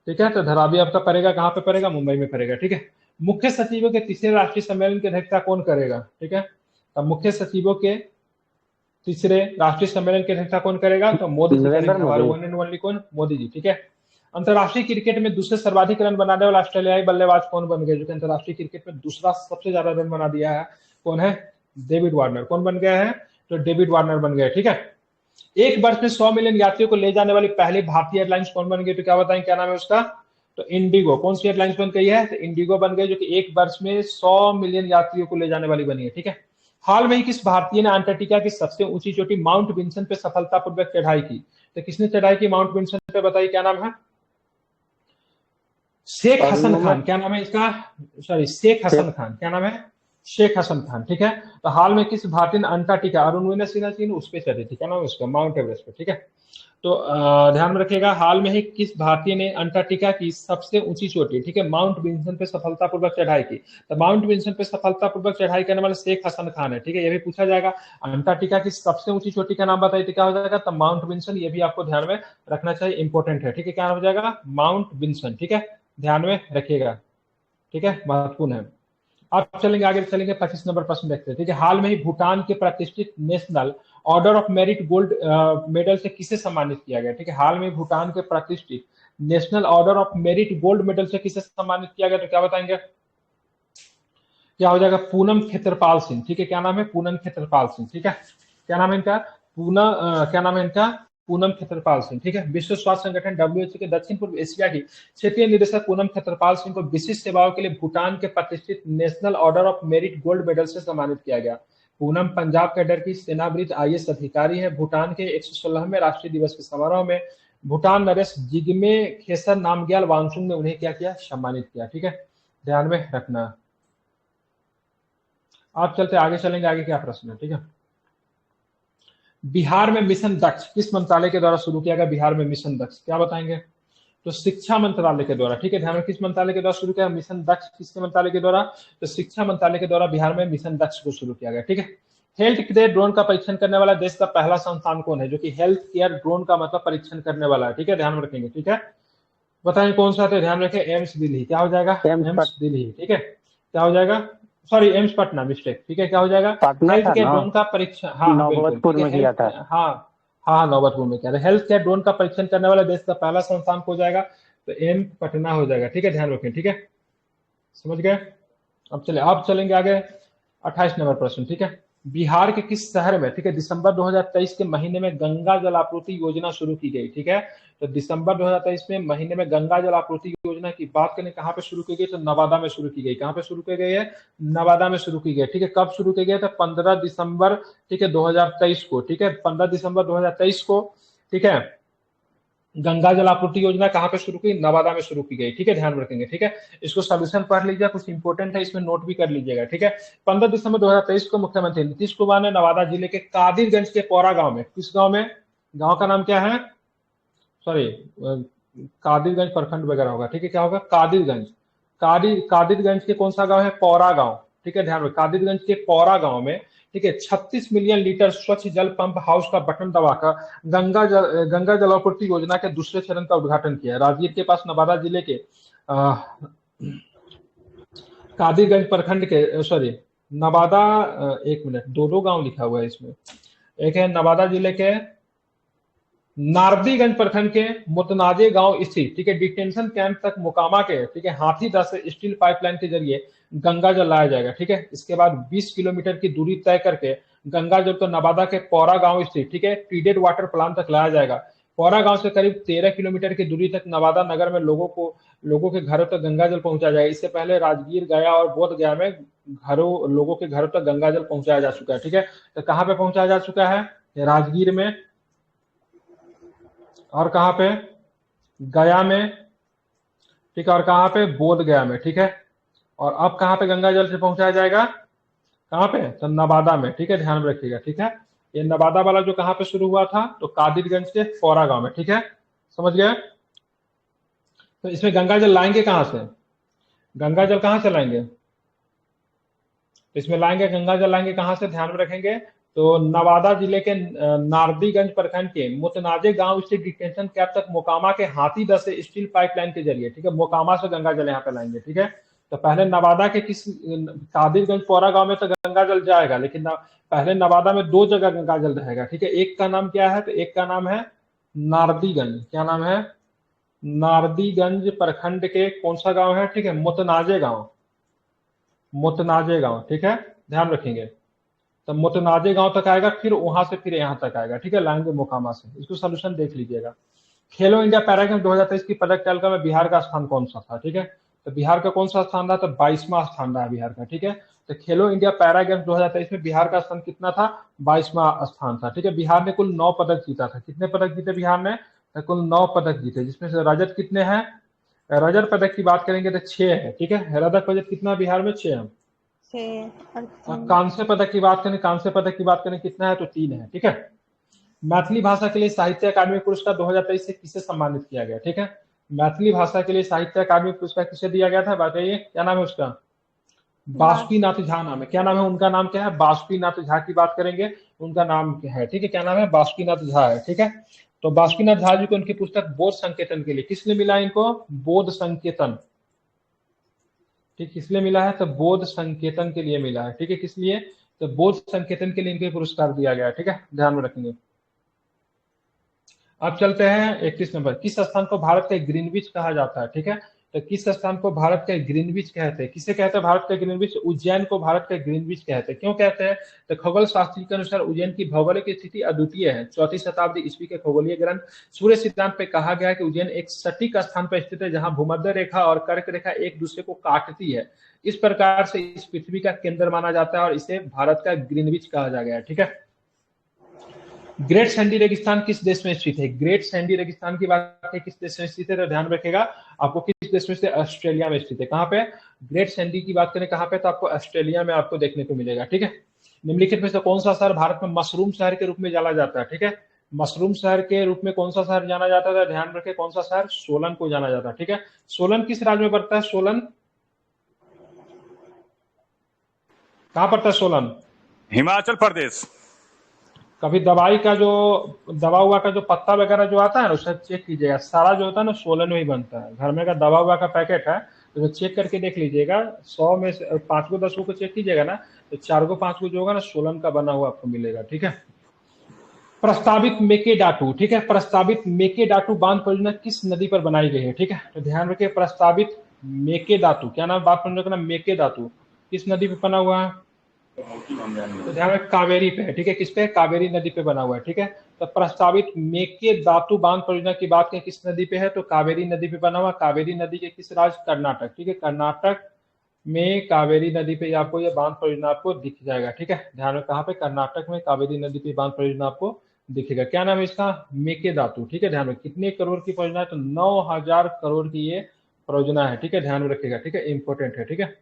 A: ठीक है, तो धरावी आपका पड़ेगा कहाँ पे पड़ेगा, मुंबई में पड़ेगा। ठीक है, मुख्य सचिवों के तीसरे राष्ट्रीय सम्मेलन की अध्यक्षता कौन करेगा। ठीक है, तो मुख्य सचिवों के तीसरे राष्ट्रीय सम्मेलन की अध्यक्षता कौन करेगा, तो मोदी जी करेंगे, हमारे वन एंड ओनली कौन, मोदी जी। ठीक है, अंतरराष्ट्रीय क्रिकेट में दूसरे सर्वाधिक रन बनाने वाला ऑस्ट्रेलियाई बल्लेबाज कौन बन गए, जो कि अंतरराष्ट्रीय क्रिकेट में दूसरा सबसे ज्यादा रन बना दिया है, कौन है, डेविड वार्नर। कौन बन गया है, तो डेविड वार्नर बन गए। ठीक है, एक वर्ष में 100 मिलियन यात्रियों को ले जाने वाली पहली भारतीय एयरलाइंस कौन बन गई, तो क्या बताएं, क्या नाम है उसका, तो इंडिगो। कौन सी एयरलाइंस बन गई है, तो इंडिगो बन गई, जो कि एक वर्ष में 100 मिलियन यात्रियों को ले जाने वाली बनी है। ठीक है, हाल में ही किस भारतीय ने अंटार्कटिका की सबसे ऊंची चोटी माउंट विंसन पे सफलतापूर्वक चढ़ाई की, तो किसने चढ़ाई की माउंट विंसन पे, बताइए क्या नाम है, शेख हसन खान। क्या नाम है इसका, सॉरी, शेख हसन खान, क्या नाम है, शेख हसन खान। ठीक है, तो हाल में किस भारतीय ने अंटार्कटिका, अरुण सिन्हा उस पर चढ़ी थी, क्या नाम है उसका, माउंट एवरेस्ट पे। ठीक है, तो ध्यान में रखिएगा, हाल में ही किस भारतीय ने अंटार्कटिका की सबसे ऊंची चोटी, ठीक है, माउंट विंसन पे सफलतापूर्वक चढ़ाई की, तो माउंट विंसन पे सफलतापूर्वक चढ़ाई करने वाले शेख हसन खान है। ठीक है, ये भी पूछा जाएगा, अंटार्कटिका की सबसे ऊंची चोटी का नाम बताइए, तो क्या हो जाएगा, तो माउंट विंसन। ये भी आपको ध्यान में रखना चाहिए, इंपॉर्टेंट है। ठीक है, क्या हो जाएगा, माउंट विंसन। ठीक है, ध्यान में रखिएगा। ठीक है, महत्वपूर्ण है। आप चलेंगे आगे, चलेंगे 25 नंबर प्रश्न देखते हैं। ठीक है, हाल में ही भूटान के प्रतिष्ठित national order of merit gold medal से किसे सम्मानित किया गया? ठीक है, हाल में भूटान के प्रतिष्ठित national order of merit gold medal से किसे सम्मानित किया गया? तो क्या बताएंगे? क्या हो जाएगा? पूनम खेत्रपाल सिंह। ठीक है, क्या नाम है? पूनम खेत्रपाल सिंह। ठीक है, क्या नाम है इनका? क्या नाम है इनका? पूनम खेत्रपाल सिंह। ठीक है, विश्व स्वास्थ्य संगठन WHO के दक्षिण पूर्व एशिया की क्षेत्रीय निदेशक पूनम खेत्रपाल सिंह को विशिष्ट सेवाओं के लिए भूटान के प्रतिष्ठित national order of merit gold medal से सम्मानित किया गया। पूनम पंजाब कैडर की सेनावृत्त IAS अधिकारी है। भूटान के 116वें राष्ट्रीय दिवस के समारोह में भूटान नरेश जिग्मे खेसर नामग्याल वांगचुक ने उन्हें क्या किया? सम्मानित किया। ठीक है, ध्यान में रखना। आप चलते आगे, चलेंगे आगे क्या प्रश्न है? ठीक है, बिहार में मिशन दक्ष किस मंत्रालय के द्वारा शुरू किया गया? बिहार में मिशन दक्ष क्या बताएंगे? तो शिक्षा मंत्रालय के द्वारा। ठीक है, ध्यान में, किस मंत्रालय के द्वारा शुरू किया मिशन दक्ष? किसके मंत्रालय के द्वारा? तो शिक्षा मंत्रालय के द्वारा बिहार में मिशन दक्ष को शुरू किया गया। ठीक है, हेल्थ केयर ड्रोन का परीक्षण करने वाला देश का पहला संस्थान कौन है? जो कि हेल्थ केयर ड्रोन का मतलब परीक्षण करने वाला है। ठीक है, ध्यान में रखेंगे। ठीक है, बताएं कौन सा? तो ध्यान रखें, एम्स दिल्ली। क्या हो जाएगा? एम्स दिल्ली। ठीक है, क्या हो जाएगा? Sorry, AIIMS Patna, mistake. ठीक है, क्या हो जाएगा?
C: पटना
A: हेल्थ
C: था
A: केयर
C: ना,
A: ड्रोन का परीक्षण, हाँ
C: नौबतपुर में किया था।
A: हाँ हाँ, नौबतपुर में क्या है? हेल्थ केयर ड्रोन का परीक्षण करने वाला देश का पहला संस्थान हो जाएगा, तो एम्स पटना हो जाएगा। ठीक है, ध्यान रखें। ठीक है, समझ गए? अब चलेंगे आगे 28 नंबर प्रश्न। ठीक है, बिहार के किस शहर में, ठीक है, दिसंबर 2023 के महीने में गंगा जल आपूर्ति योजना शुरू की गई? ठीक है, तो दिसंबर 2023 में महीने में गंगा जल आपूर्ति योजना की बात करें, कहां पे शुरू की गई? तो नवादा में शुरू की गई। कहां पे शुरू की गई है? नवादा में शुरू की गई। ठीक है, कब शुरू की गई? तो 15 दिसंबर, ठीक है, 2023 को। ठीक है, 15 दिसंबर 2023 को। ठीक है, गंगा जल आपूर्ति योजना कहां पे शुरू की? नवादा में शुरू की गई। ठीक है, ध्यान रखेंगे। ठीक है, इसको सोल्यूशन पढ़ लीजिए, कुछ इंपोर्टेंट है इसमें, नोट भी कर लीजिएगा। ठीक है, 15 दिसंबर 2023 को मुख्यमंत्री नीतीश कुमार ने नवादा जिले के कादिरगंज के पौरा गांव में, किस गांव में? गांव का नाम क्या है? सॉरी, कादिरगंज प्रखंड वगैरह होगा। ठीक है, क्या होगा? कादिरगंज। कादिरगंज के कौन सा गांव है? पौरा गांव। ठीक है, ध्यान रखें, कादिरगंज के पौरा गांव में, ठीक है, 36 मिलियन लीटर स्वच्छ जल पंप हाउस का बटन दबाकर गंगा जलापूर्ति योजना के दूसरे चरण का उद्घाटन किया। राजगीर के पास नवादा जिले के कादिरगंज प्रखंड के, सॉरी, नवादा, एक मिनट, दो गांव लिखा हुआ है इसमें। एक है नवादा जिले के नारदीगंज प्रखंड के मुतनाजे गांव स्थित, ठीक है, डिटेंशन कैंप तक मोकामा के, ठीक है, हाथीदह से स्टील पाइपलाइन के जरिए गंगा जल लाया जाएगा। ठीक है, इसके बाद 20 किलोमीटर की दूरी तय करके गंगा जल को नवादा के पौरा गांव स्थित, ठीक है, ट्रीटेड वाटर प्लांट तक लाया जाएगा। पौरा गांव से करीब 13 किलोमीटर की दूरी तक नवादा नगर में लोगों के घरों तक गंगा जल पहुंचाया जाएगा। इससे पहले राजगीर, गया और बोध गया में लोगों के घरों तक गंगा जल पहुंचाया जा चुका है। ठीक है, तो कहां पे पहुंचाया जा चुका है? राजगीर में, और कहां पे? गया में। ठीक है, और कहां पे? बोध गया में। ठीक है, और अब कहां पे गंगा जल से पहुंचाया जाएगा? कहां पे? तो नवादा में। ठीक है, ध्यान रखिएगा। ठीक है, ये नवादा वाला जो कहां पे शुरू हुआ था? तो कादिरगंज के पौरा गांव में। ठीक है, समझ गए? तो इसमें गंगा जल लाएंगे कहां से? गंगा जल कहां से लाएंगे? तो इसमें लाएंगे, गंगा जल लाएंगे कहां से? ध्यान में रखेंगे, तो नवादा जिले के नारदीगंज प्रखंड के मुतनाजे गांव स्थित डिटेंशन कैंप तक मोकामा के हाथीदह से स्टील पाइपलाइन के जरिए, ठीक है, मोकामा से गंगा जल यहाँ पे लाएंगे। ठीक है, तो पहले नवादा के कादिरगंज पौरा गांव में तो गंगा जल जाएगा, लेकिन पहले नवादा में 2 जगह गंगा जल रहेगा। ठीक है, एक का नाम क्या है? तो एक का नाम है नारदीगंज। क्या नाम है? नारदीगंज प्रखंड के कौन सा गांव है? ठीक है, मुतनाजे गांव। मुतनाजे गांव। ठीक है, ध्यान रखेंगे, तो मुतनाजे गांव तक आएगा, फिर वहां से फिर यहाँ तक आएगा। ठीक है, लाएंगे मोकामा से। इसको सोल्यूशन देख लीजिएगा। खेलो इंडिया पैरा गेम्स 2023 की पदक तालिका में बिहार का स्थान कौन सा था? ठीक है, तो बिहार का कौन सा स्थान रहा? तो 22वां स्थान रहा बिहार का। ठीक है, तो खेलो इंडिया पैरा गेम्स 2023 में बिहार का स्थान कितना था? 22वां स्थान था। ठीक है, बिहार ने कुल 9 पदक जीता था। कितने पदक जीते बिहार ने? तो कुल 9 पदक जीते, जिसमें से रजत कितने हैं? रजत पदक की बात करेंगे तो 6 है। ठीक है, रजत पदक कितना बिहार में? 6 है। कांस्य पदक की बात करें, कांस्य पदक की बात करें कितना है? तो 3 है। ठीक है, मैथिली भाषा के लिए साहित्य अकादमी पुरस्कार 2023 से किसे सम्मानित किया गया? ठीक है, मैथिली भाषा के लिए साहित्य अकादमी पुरस्कार किसे दिया गया था? बताइए, क्या नाम है उसका? बासुकीनाथ झा नाम है। क्या नाम है? उनका नाम क्या है? बासुकीनाथ झा की बात करेंगे, उनका नाम क्या है? ठीक है, क्या नाम है? बासुकीनाथ झा है। ठीक है, तो बासुकीनाथ झा जी को उनकी पुस्तक बोध संकेतन के लिए, किसने मिला इनको? बोध संकेतन। ठीक, किस लिए मिला है? तो बोध संकेतन के लिए मिला है। ठीक है, किस लिए? तो बोध संकेतन के लिए इनको पुरस्कार दिया गया है। ठीक है, ध्यान में रखेंगे। अब चलते हैं 31 नंबर। किस स्थान को भारत का ग्रीनविच कहा जाता है? ठीक है, तो किस स्थान को भारत का ग्रीनविच कहते हैं? किसे कहते हैं भारत का ग्रीनविच? उज्जैन को भारत का ग्रीनविच कहते हैं। क्यों कहते हैं? तो खगोल शास्त्री के अनुसार उज्जैन की भौगोलिक स्थिति अद्वितीय है। 4वीं शताब्दी ईस्वी के खगोलीय ग्रंथ सूर्य सिद्धांत पे कहा गया है कि उज्जैन एक सटीक स्थान पर स्थित है जहां भूमध्य रेखा और कर्क रेखा एक दूसरे को काटती है। इस प्रकार से इस पृथ्वी का केंद्र माना जाता है और इसे भारत का ग्रीनविच कहा जा गया है। ठीक है, ग्रेट सैंडी रेगिस्तान किस देश में स्थित है? ग्रेट सैंडी रेगिस्तान की बात है, किस देश में स्थित है? तो ध्यान रखेगा आपको, किस देश में स्थित? ऑस्ट्रेलिया में स्थित है। कहां पे? ग्रेट सैंडी की बात करें कहां पे, तो आपको ऑस्ट्रेलिया में आपको देखने को मिलेगा। ठीक है, निम्नलिखित में से कौन सा शहर भारत में मशरूम शहर के रूप में जाना जाता है? ठीक है, मशरूम शहर के रूप में कौन सा शहर जाना जाता है? ध्यान रखें, कौन सा शहर? सोलन को जाना जाता है। ठीक है, सोलन किस राज्य में पड़ता है? सोलन कहां पड़ता है? सोलन
C: हिमाचल प्रदेश।
A: कभी दवाई का जो दवा हुआ का जो पत्ता वगैरह जो आता है ना, उसे चेक कीजिएगा, सारा जो होता है ना सोलन में ही बनता है। घर में का दवा हुआ का पैकेट है तो चेक करके देख लीजिएगा, 100 में से 5 को 10 को चेक कीजिएगा ना, तो 4 को 5 को जो होगा ना सोलन का बना हुआ आपको मिलेगा। ठीक है, प्रस्तावित मेकेडाटू। ठीक है, प्रस्तावित मेकेडाटू बांध परियोजना किस नदी पर बनाई गई है? ठीक है, तो ध्यान रखिए, प्रस्तावित मेकेदातु, क्या नाम बात परियोजना का? मेकेदातु किस नदी पे बना हुआ है? तो ध्यान रखें, कावेरी पे है। ठीक है, किस पे? कावेरी नदी पे बना हुआ है। ठीक है, तो प्रस्तावित मेकेदातु बांध परियोजना की बात करें किस नदी पे है? तो कावेरी नदी पे बना हुआ। कावेरी नदी के किस राज्य? कर्नाटक। ठीक है, कर्नाटक में कावेरी नदी पे आपको ये बांध परियोजना आपको दिख जाएगा। ठीक है, ध्यान में, कहाँ पे? कर्नाटक में कावेरी नदी पे बांध परियोजना आपको दिखेगा। क्या नाम है इसका? मेकेदातु। ठीक है, ध्यान में, कितने करोड़ की परियोजना है? तो 9000 करोड़ की ये परियोजना है। ठीक है, ध्यान में रखिएगा। ठीक है, इंपॉर्टेंट है। ठीक है,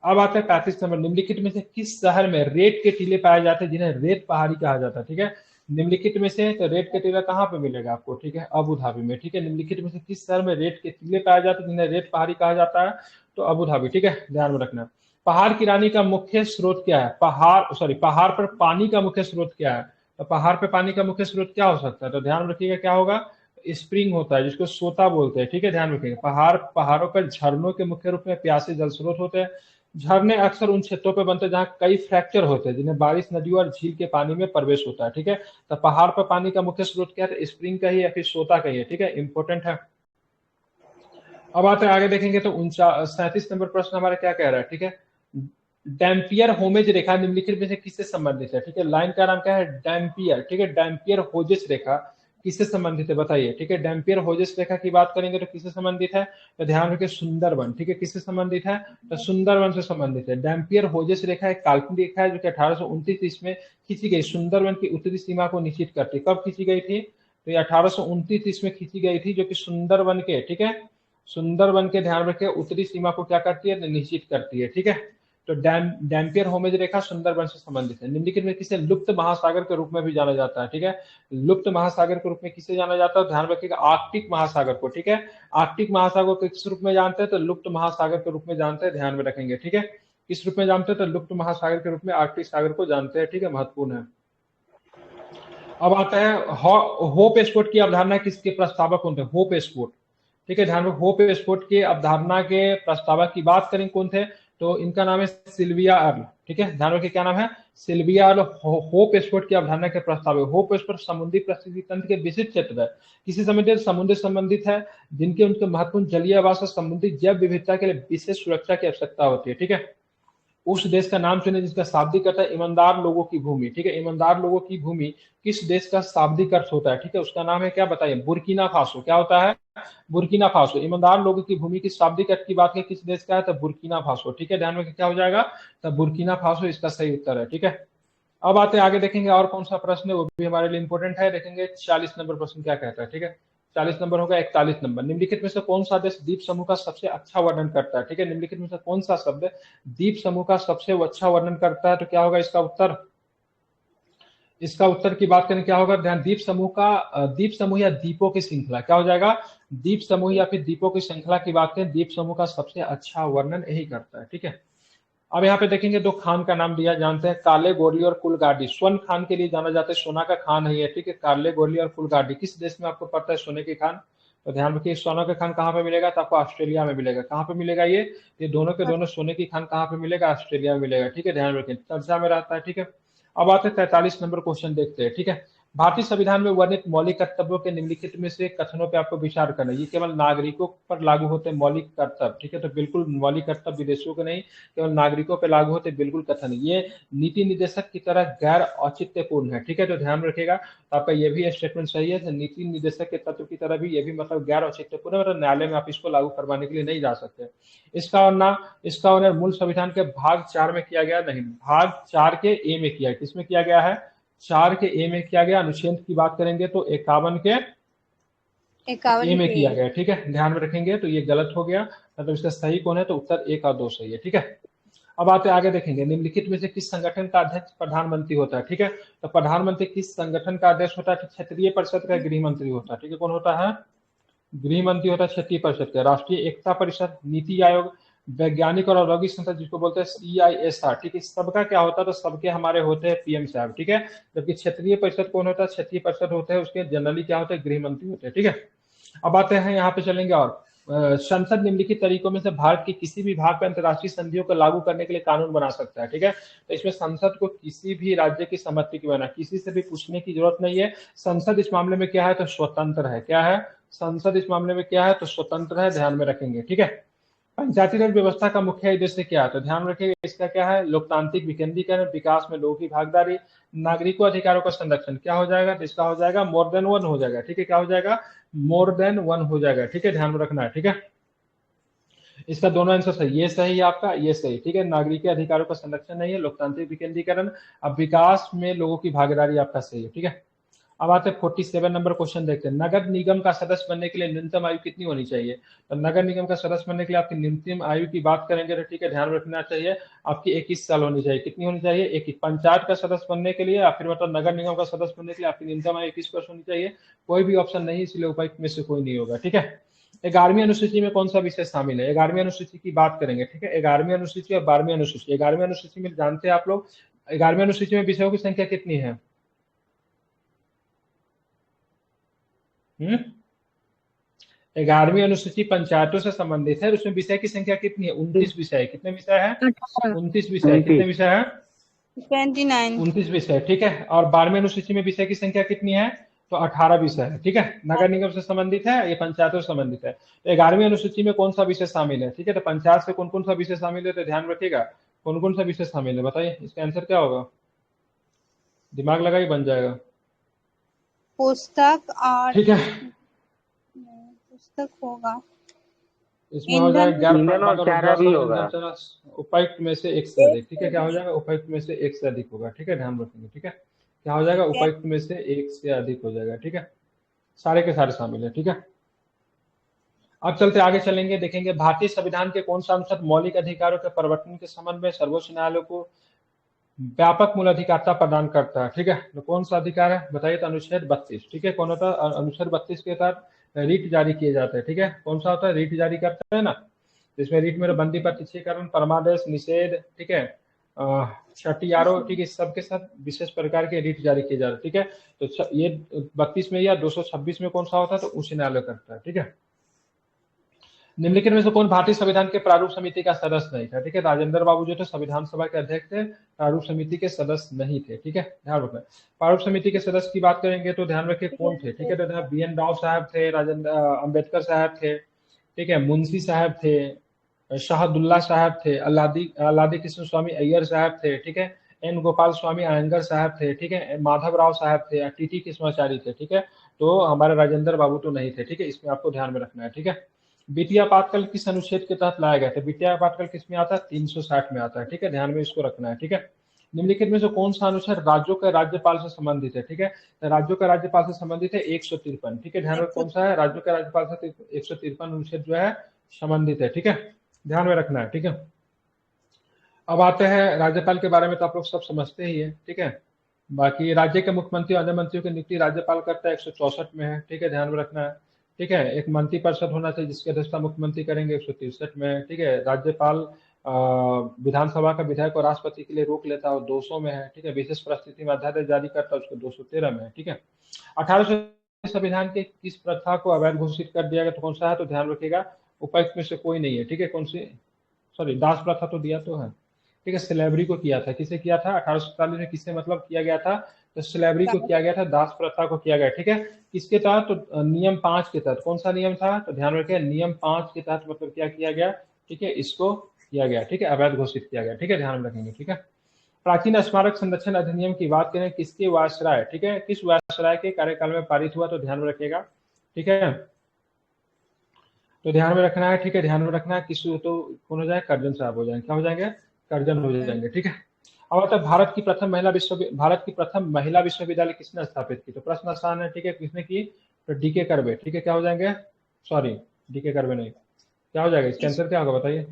A: अब आता है 35 नंबर। निम्नलिखित में से किस शहर में रेत के टीले पाए जाते हैं जिन्हें रेत पहाड़ी कहा जाता है? ठीक है, निम्नलिखित में से तो रेत के टीला कहाँ पे मिलेगा आपको? ठीक है, अबू धाबी में। ठीक है, निम्नलिखित में से किस शहर में रेत के टीले पाए जाते हैं जिन्हें रेत पहाड़ी कहा जाता है? तो अबू धाबी। ठीक है, ध्यान में रखना। पहाड़ की रानी का मुख्य स्रोत क्या है? पहाड़ पर पानी का मुख्य स्रोत क्या है? तो पहाड़ पे पानी का मुख्य स्रोत क्या हो सकता है? तो ध्यान रखिएगा, क्या होगा? स्प्रिंग होता है जिसको सोता बोलते हैं। ठीक है, ध्यान रखिएगा। पहाड़ों पर झरनों के मुख्य रूप में प्यासे जल स्रोत होते हैं। झरने अक्सर उन क्षेत्रों पर बनते हैं जहाँ कई फ्रैक्चर होते हैं जिन्हें बारिश, नदियों और झील के पानी में प्रवेश होता है। ठीक है, तो पहाड़ पर पानी का मुख्य स्रोत क्या है? स्प्रिंग का ही या फिर सोता का ही है। ठीक है, इंपॉर्टेंट है। अब आते हैं आगे देखेंगे तो 37 नंबर प्रश्न हमारा क्या कह रहा है? ठीक है, डैम्पियर होमेज रेखा निम्नलिखित में से किससे संबंधित है? ठीक है, लाइन का नाम क्या है? डैम्पियर। ठीक है, डैम्पियर होजेस रेखा किससे संबंधित है बताइए? ठीक है, डैम्पियर होजेस रेखा की बात करेंगे तो किससे संबंधित है? तो ध्यान रखिए, सुंदरवन। ठीक है, किससे संबंधित है? तो सुंदरवन से संबंधित है। डैम्पियर होजेस रेखा एक काल्पनिक रेखा है जो कि 1829 में खींची गई, सुंदरवन की उत्तरी सीमा को निश्चित करती है। कब खींची गई थी? तो ये 1829 में खींची गई थी, जो कि सुंदरवन के, ठीक है, सुंदरवन के, ध्यान रखिए, उत्तरी सीमा को क्या करती है? निश्चित करती है। ठीक है, तो डैम्पियर होमेज रेखा सुंदरबन से संबंधित है। निम्नलिखित में किसे लुप्त महासागर के रूप में भी जाना जाता है? ठीक है, लुप्त महासागर के रूप में किसे जाना जाता है? ध्यान रखिएगा, आर्कटिक महासागर को। ठीक है, आर्कटिक महासागर को किस रूप में जानते हैं? तो लुप्त महासागर के रूप में जानते हैं। ध्यान में रखेंगे। ठीक है, किस रूप में जानते हैं? तो लुप्त महासागर के रूप में आर्कटिक सागर को जानते हैं। ठीक है, महत्वपूर्ण है। अब आता है होप स्पोर्ट की अवधारणा किसके प्रस्तावक कौन थे? Hope sport. ठीक है, ध्यान में, होप स्पोर्ट की अवधारणा के प्रस्तावक की बात करें कौन थे? तो इनका नाम है सिल्विया अर्ल। ठीक है, ध्यान रखिए, क्या नाम है? सिल्विया अर्ल होप स्पोर्ट की अवधारणा के प्रस्तावक। होप स्पोर्ट समुद्री पारिस्थितिकी तंत्र के विशिष्ट क्षेत्र है। किसी संबंधित? समुद्र संबंधित है, जिनके उनके महत्वपूर्ण जलीय आवास और समुद्री जैव विविधता के लिए विशेष सुरक्षा की आवश्यकता होती है। ठीक है, उस देश का नाम चुने जिसका शाब्दिक अर्थ है ईमानदार लोगों की भूमि। ठीक है, ईमानदार लोगों की भूमि किस देश का शाब्दिक अर्थ होता है? ठीक है, उसका नाम है क्या बताइए? Burkina Faso. क्या होता है? Burkina Faso. ईमानदार लोगों की भूमि की शाब्दिक अर्थ की बात करें किस देश का है? तो बुर्किना फासो। ठीक है, ध्यान में, क्या हो जाएगा? तो बुर्किना फासो इसका सही उत्तर है। ठीक है, अब आते आगे देखेंगे और कौन सा प्रश्न है, वो भी हमारे लिए इंपॉर्टेंट है। देखेंगे 40 नंबर प्रश्न क्या कहता है। ठीक है, 40 नंबर होगा 41 नंबर। निम्नलिखित में से कौन सा देश द्वीप समूह का सबसे अच्छा वर्णन करता है? ठीक है, निम्नलिखित में से कौन सा शब्द द्वीप समूह का सबसे अच्छा वर्णन करता है? तो क्या होगा इसका उत्तर? इसका उत्तर की बात करें क्या होगा? ध्यान, द्वीप समूह या द्वीपों की श्रृंखला। क्या हो जाएगा? द्वीप समूह या फिर द्वीपों की श्रृंखला की बात करें, द्वीप समूह का सबसे अच्छा वर्णन यही करता है। ठीक है, अब यहाँ पे देखेंगे दो खान का नाम दिया, जानते हैं, काले गोरली और कुलगाड़ी। स्वर्ण खान के लिए जाना जाता है, सोना का खान है ये। ठीक है, काले गोरली और कुलगाड़ी किस देश में आपको पता है सोने की खान? तो ध्यान रखिए सोना का खान कहाँ पे मिलेगा, तो आपको ऑस्ट्रेलिया में मिलेगा। कहाँ पे मिलेगा ये दोनों के दोनों सोने की खान कहाँ पे मिलेगा, ऑस्ट्रेलिया में मिलेगा। ठीक है, ध्यान रखिए चर्चा में रहता है। ठीक है, अब आते हैं 43 नंबर क्वेश्चन देखते हैं। ठीक है, भारतीय संविधान में वर्णित मौलिक कर्तव्यों के निम्नलिखित में से कथनों पे आपको विचार करना है। ये केवल नागरिकों पर लागू होते हैं मौलिक कर्तव्य। ठीक है, तो बिल्कुल मौलिक कर्तव्य विदेशियों के नहीं, केवल नागरिकों पर लागू होते बिल्कुल कथन। ये नीति निर्देशक की तरह गैर औचित्यपूर्ण है। ठीक है, तो ध्यान रखिएगा, तो आपका ये भी स्टेटमेंट सही है। नीति निर्देशक के तत्व की तरह भी ये भी मतलब गैर औचित्यपूर्ण है, मतलब न्यायालय में आप इसको लागू करवाने के लिए नहीं जा सकते। इसका वर्णन मूल संविधान के भाग 4 में किया गया नहीं, भाग 4 के ए में किया है। किसमें किया गया है, 4 के ए में किया गया। अनुच्छेद की बात करेंगे तो 51 के ए में किया गया। ठीक है, ध्यान में रखेंगे, तो ये गलत हो गया, मतलब इसका सही कौन है, तो उत्तर 1 और 2 सही है। ठीक है, अब आते आगे देखेंगे, निम्नलिखित में से किस संगठन का अध्यक्ष प्रधानमंत्री होता है। ठीक है, तो प्रधानमंत्री किस संगठन का अध्यक्ष होता है, क्षेत्रीय परिषद का गृह मंत्री होता है। ठीक है, कौन होता है, गृह मंत्री होता है क्षेत्रीय परिषद का। राष्ट्रीय एकता परिषद, नीति आयोग, वैज्ञानिक और औद्योगिक संसद जिसको बोलते हैं CISR। ठीक है, सबका क्या होता है, तो सबके हमारे होते हैं PM साहब। ठीक है, जबकि क्षेत्रीय परिषद कौन होता है, क्षेत्रीय परिषद होते हैं उसके जनरली क्या होते हैं, गृह मंत्री होते हैं। ठीक है, अब आते हैं यहाँ पे चलेंगे और संसद निम्नलिखित तरीकों में से भारत के किसी भी भाग पर अंतर्राष्ट्रीय संधियों को लागू करने के लिए कानून बना सकता है। ठीक है, तो इसमें संसद को किसी भी राज्य की सहमति की बिना किसी से भी पूछने की जरूरत नहीं है। संसद इस मामले में क्या है, तो स्वतंत्र है। क्या है, संसद इस मामले में क्या है, तो स्वतंत्र है, ध्यान में रखेंगे। ठीक है, पंचायती राज व्यवस्था का मुख्य उद्देश्य क्या है, तो ध्यान रखिएगा इसका क्या है, लोकतांत्रिक विकेंद्रीकरण, विकास में लोगों की भागीदारी, नागरिकों अधिकारों का संरक्षण। क्या हो जाएगा, तो इसका हो जाएगा मोर देन वन हो जाएगा। ठीक है, क्या हो जाएगा, मोर देन वन हो जाएगा। ठीक है, ध्यान में रखना है। ठीक है, इसका दोनों आंसर सही, ये सही है आपका, ये सही। ठीक है, नागरिक अधिकारों का संरक्षण नहीं है, लोकतांत्रिक विकेंद्रीकरण, अब विकास में लोगों की भागीदारी आपका सही है। ठीक है, अब आते हैं 47 नंबर क्वेश्चन देखते हैं, नगर निगम का सदस्य बनने के लिए न्यूनतम आयु कितनी होनी चाहिए। तो नगर निगम का सदस्य बनने के लिए आपकी न्यूनतम आयु की बात करेंगे तो ठीक है, ध्यान रखना चाहिए आपकी 21 साल होनी चाहिए। कितनी होनी चाहिए, 21। पंचायत का सदस्य बनने के लिए या फिर मतलब नगर निगम का सदस्य बनने के लिए आपकी न्यूनतम आयु 21 वर्ष होनी चाहिए। कोई भी ऑप्शन नहीं, इसलिए उपायुक्त में से कोई नहीं होगा। ठीक है, 11वीं अनुसूची में कौन सा विषय शामिल है, 11वीं अनुसूची की बात करेंगे। ठीक है, 11वीं अनुसूची और 12वीं अनुसूची। 11वीं अनुसूची में जानते हैं आप लोग 11वीं अनुसूची में विषयों की संख्या कितनी है, 11वीं अनुसूची पंचायतों से संबंधित है, उसमें विषय की संख्या कितनी है, 29 विषय। कितने विषय है, 29 विषय। कितने विषय है, 29 विषय। ठीक है, और 12वीं अनुसूची में विषय की संख्या कितनी है, तो 18 विषय है। ठीक है, नगर निगम से संबंधित है, ये पंचायतों से संबंधित है। तो 11वीं अनुसूची में कौन सा विषय शामिल है, ठीक है, तो पंचायत से कौन कौन सा विषय शामिल है, तो ध्यान रखिएगा कौन कौन सा विषय शामिल है, बताइए इसका आंसर क्या होगा, दिमाग लगाइए बन जाएगा।
B: पुस्तक और
A: ठीक है,
B: पुस्तक होगा,
A: इसमें हो जाएगा
D: ईंधन और चारा भी होगा।
A: उपायुक्त में से एक से अधिक। ठीक है, क्या हो जाएगा, उपायुक्त में से एक से अधिक होगा। ठीक है, ध्यान रखेंगे। ठीक है, क्या हो जाएगा, उपायुक्त में से एक से अधिक हो जाएगा। ठीक है, सारे के सारे शामिल है। ठीक है, अब चलते आगे चलेंगे, देखेंगे भारतीय संविधान के कौन सा अनुच्छेद मौलिक अधिकारों के परिवर्तन के संबंध में सर्वोच्च न्यायालय को व्यापक मूल अधिकारता प्रदान करता है। ठीक है, तो कौन सा अधिकार है बताइए, तो अनुच्छेद 32। ठीक है, कौन होता है, अनुच्छेद 32 के तहत रीट जारी किए जाते हैं। ठीक है, कौन सा होता है, रीट जारी करते हैं ना, इसमें रीट में बंदी प्रतिच्छेदन, परमादेश, निषेध, ठीक है, छठियारो, ठीक है, सबके साथ विशेष प्रकार के रीट जारी किए जाते हैं। ठीक है, तो ये 32 में या 226 में कौन सा होता है, तो उच्च न्यायालय करता है। ठीक है, निम्नलिखित में से कौन भारतीय संविधान के प्रारूप समिति का सदस्य नहीं था। ठीक है, राजेंद्र बाबू जो थे संविधान सभा के अध्यक्ष थे, प्रारूप समिति के सदस्य नहीं थे। ठीक है, ध्यान रखना, प्रारूप समिति के सदस्य की बात करेंगे तो ध्यान रखिए कौन थे। ठीक है, तो BN राव साहब थे, राजेंद्र अम्बेडकर साहब थे, ठीक है, मुंशी साहब थे, शाहदुल्ला साहब थे, अल्लादी कृष्ण स्वामी अय्यर साहब थे, ठीक है, N गोपाल स्वामी अयंगर साहब थे, ठीक है, माधव राव साहब थे, TT कृष्णाचारी थे। ठीक है, तो हमारे राजेंद्र बाबू तो नहीं थे। ठीक है, इसमें आपको ध्यान में रखना है। ठीक है, वित्तीय आपातकाल किस अनुच्छेद के तहत लाया गया था, वित्तीय आपातकाल किस में आता है, 360 में आता है। ठीक है, ध्यान में इसको रखना है। ठीक है, निम्नलिखित में से कौन सा अनुच्छेद राज्यों के राज्यपाल से संबंधित है। ठीक है, तो राज्यों का राज्यपाल से संबंधित है 153। ठीक है, ध्यान में कौन सा है, राज्यों के राज्यपाल से 153 अनुच्छेद जो है संबंधित है। ठीक है, ध्यान में रखना है। ठीक है, अब आते हैं राज्यपाल के बारे में, तो आप लोग सब समझते ही है। ठीक है, बाकी राज्य के मुख्यमंत्री अन्य मंत्रियों की नियुक्ति राज्यपाल करता है, 164 में है। ठीक है, ध्यान में रखना है। ठीक है, एक मंत्री परिषद होना चाहिए जिसकी अध्यक्षता मुख्यमंत्री करेंगे, 163 में है। ठीक है, राज्यपाल विधानसभा का विधायक और राष्ट्रपति के लिए रोक लेता है, 200 में है। ठीक है, विशेष परिस्थिति में अध्यादेश जारी करता है, उसको 213 में है। ठीक है, 1800 संविधान के किस प्रथा को अवैध घोषित कर दिया गया, तो कौन सा है, तो ध्यान रखिएगा उपर्युक्त में से कोई नहीं है, ठीक है। कौन सी, सॉरी, दास प्रथा तो दिया तो है, ठीक है। स्लेवरी को किया था, किसे किया था 1847 में, किसे मतलब किया गया था, तो स्लेवरी को किया गया था, दास प्रथा को किया गया, ठीक है। किसके तहत, तो नियम 5 के तहत। कौन सा नियम था, तो ध्यान रखिए नियम 5 के तहत मतलब क्या किया गया, ठीक है, इसको किया गया, ठीक है, अवैध घोषित किया गया, ठीक है, ध्यान में रखेंगे, ठीक है। प्राचीन स्मारक संरक्षण अधिनियम की बात करें, किसके वायसराय, ठीक है, किस वायसराय के कार्यकाल में पारित हुआ, तो ध्यान में रखिएगा, ठीक है, तो ध्यान में रखना है, ठीक है, ध्यान में रखना है। किस, तो कौन हो जाए, कर्जन साहब हो जाएंगे, क्या हो जाएंगे, कर्जन हो जाएंगे, ठीक है। अब आता है भारत की प्रथम महिला विश्वविद्यालय किसने स्थापित की, तो प्रश्न आसान है, ठीक है, किसने की, तो डीके करबे, ठीक है, क्या हो जाएंगे, सॉरी डीके करबे नहीं, क्या हो जाएगा, इसका आंसर क्या होगा बताइए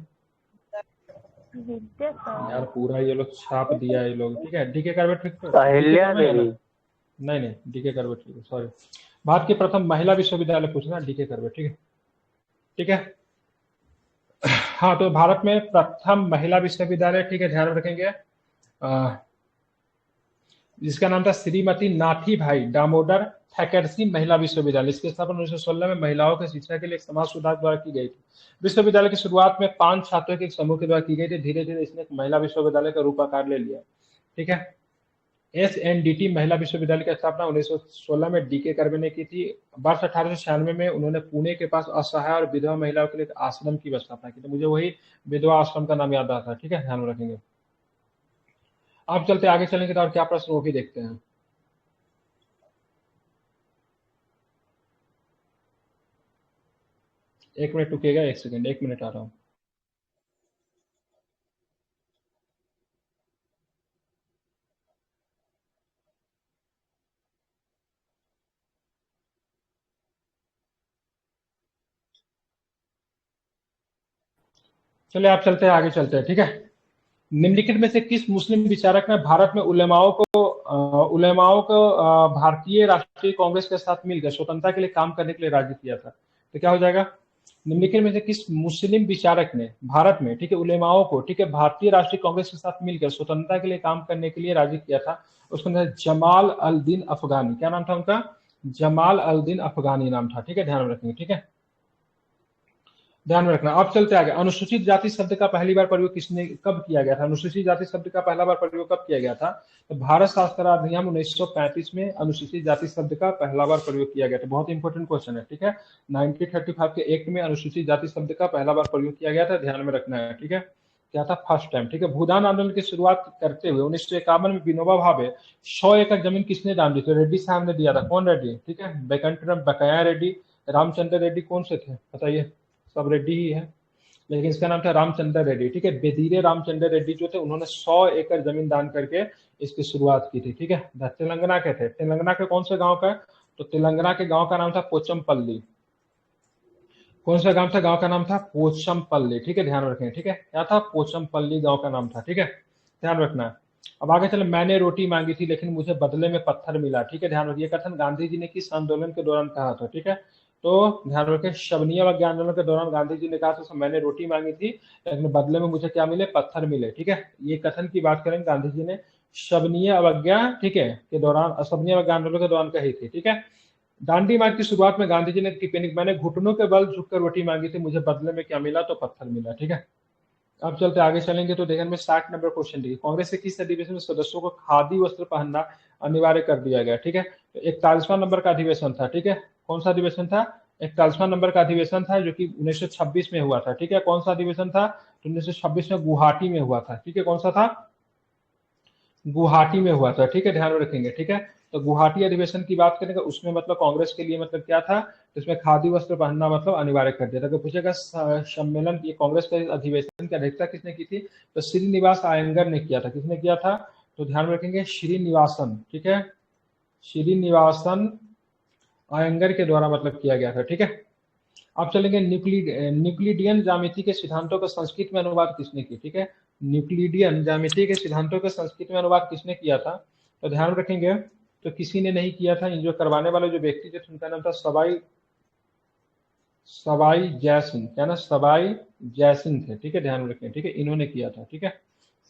A: यार, पूरा ये लोग छाप दिया है ये लोग, ठीक है, डीके करबे, ठीक,
D: अहिल्या देवी,
A: नहीं नहीं, डीके करबे, ठीक है, सॉरी। भारत की प्रथम महिला विश्वविद्यालय पूछना, डीके करबे, ठीक है, ठीक है। हाँ, तो भारत में प्रथम महिला विश्वविद्यालय, ठीक है, ध्यान में रखेंगे, जिसका नाम था श्रीमती नाथी भाई दामोदर ठैकरसी महिला विश्वविद्यालय। इसकी स्थापना 1916 में महिलाओं की शिक्षा के लिए एक समाज सुधार द्वारा की गई थी। विश्वविद्यालय की शुरुआत में 5 छात्रों के एक समूह के द्वारा की गई थी, धीरे धीरे इसने एक महिला विश्वविद्यालय का रूप आकार ले लिया, ठीक है। SNDT महिला विश्वविद्यालय की स्थापना 1916 में डीके करबे ने की थी। वर्ष 1896 में उन्होंने पुणे के पास असहाय और विधवा महिलाओं के लिए एक आश्रम की स्थापना की, तो मुझे वही विधवा आश्रम का नाम याद आता है, ठीक है, ध्यान में रखेंगे। आप चलते आगे चलेंगे तो और क्या प्रश्न वो भी देखते हैं। एक मिनट रुकिएगा, 1 सेकंड, 1 मिनट आ रहा हूँ। चलिए आप चलते हैं, आगे चलते हैं, ठीक है। निम्नलिखित में से किस मुस्लिम विचारक ने भारत में उलेमाओं को भारतीय राष्ट्रीय कांग्रेस के साथ मिलकर स्वतंत्रता के लिए काम करने के लिए राजी किया था, तो क्या हो जाएगा, निम्नलिखित में से किस मुस्लिम विचारक ने भारत में, ठीक है, उलेमाओं को, ठीक है, भारतीय राष्ट्रीय कांग्रेस के साथ मिलकर स्वतंत्रता के लिए काम करने के लिए राजी किया था, उसका नाम जमाल अल दीन अफगानी, क्या नाम था उनका, जमाल अल दीन अफगानी नाम था, ठीक है, ध्यान में रखेंगे, ठीक है, ध्यान में रखना। अब चलते आगे, अनुसूचित जाति शब्द का पहली बार प्रयोग किसने, कब किया गया था, अनुसूचित जाति शब्द का पहला बार प्रयोग कब किया गया था, तो भारत शास्त्र अधिनियम 1935 में अनुसूचित जाति शब्द का पहला बार प्रयोग किया गया था। बहुत इंपॉर्टेंट क्वेश्चन है, ठीक है। 1935 के एक्ट में अनुसूचित जाति शब्द का पहला बार प्रयोग किया गया था, ध्यान में रखना है, ठीक है, क्या था, फर्स्ट टाइम, ठीक है। भूदान आंदोलन की शुरुआत करते हुए 1951 में विनोबा भावे 100 एकड़ जमीन किसने दान दी थी, रेड्डी साहब ने दिया था, कौन रेड्डी, ठीक है, बैकंटरम बकाया रेड्डी, रामचंद्र रेड्डी, कौन से थे बताइए, सब रेड्डी ही है, लेकिन इसका नाम था रामचंद्र रेड्डी, ठीक है। बेदीरे रामचंद्र रेड्डी जो थे उन्होंने 100 एकड़ जमीन दान करके इसकी शुरुआत की थी, ठीक है। तेलंगाना के थे, तेलंगाना के कौन से गांव का, तो तेलंगाना के गांव का नाम था पोचमपल्ली, कौन सा गांव था, गांव का नाम था पोचमपल्ली, ठीक है, ध्यान रखें, ठीक है, क्या था, पोचमपल्ली गांव का नाम था, ठीक है, ध्यान रखना है। अब आगे चले, मैंने रोटी मांगी थी लेकिन मुझे बदले में पत्थर मिला, ठीक है, ध्यान रखिए, कथन गांधी जी ने किस आंदोलन के दौरान कहा था, ठीक है, तो ध्यान रखें, शबनीय अवज्ञा आंदोलन के दौरान गांधी जी ने कहा था मैंने रोटी मांगी थी लेकिन बदले में मुझे क्या मिले, पत्थर मिले, ठीक है। ये कथन की बात करें, गांधी जी ने शबनीय अवज्ञा, ठीक है, के दौरान, शबनीय अवज्ञा आंदोलन के दौरान कही थी, ठीक है। दांडी मार्च की शुरुआत में गांधी जी ने मैंने घुटनों के बल झुककर रोटी मांगी थी, मुझे बदले में क्या मिला, तो पत्थर मिला, ठीक है। अब चलते आगे चलेंगे तो देखेंगे 60 नंबर क्वेश्चन, देखिए, कांग्रेस के किस अधिवेशन में सदस्यों को खादी वस्त्र पहनना अनिवार्य कर दिया गया, ठीक है, तो 41वां नंबर का अधिवेशन था, ठीक है, कौन सा अधिवेशन था, 41वां नंबर का अधिवेशन था जो कि 1926 में हुआ था, ठीक है, कौन सा अधिवेशन था, तो 1926 में गुवाहाटी में हुआ था, ठीक है, कौन सा था, गुवाहाटी में हुआ था, ठीक है, ध्यान में रखेंगे, ठीक है। तो गुवाहाटी अधिवेशन की बात करेंगे, उसमें मतलब कांग्रेस के लिए मतलब क्या था, तो इसमें खादी वस्त्र पहनना मतलब अनिवार्य कर दिया था। तो पूछेगा सम्मेलन की, कांग्रेस के अधिवेशन की अध्यक्षता किसने की थी, तो श्रीनिवास अयंगर ने किया था, किसने किया था, तो ध्यान में रखेंगे श्रीनिवासन, ठीक है, श्रीनिवासन अयंगर के द्वारा मतलब किया गया था, ठीक है। अब चलेंगे न्यूक्लिडियन ज्यामिति के सिद्धांतों का संस्कृत में अनुवाद किसने की, ठीक है, न्यूक्लिडियन ज्यामिति के सिद्धांतों का संस्कृत में अनुवाद किसने किया था, तो ध्यान रखेंगे, तो किसी ने नहीं किया था, जो करवाने वाले जो व्यक्ति थे उनका नाम था सवाई जयसिंह, क्या ना, सवाई जयसिंह थे, ठीक है, ध्यान रखें, ठीक है, इन्होंने किया था, ठीक है,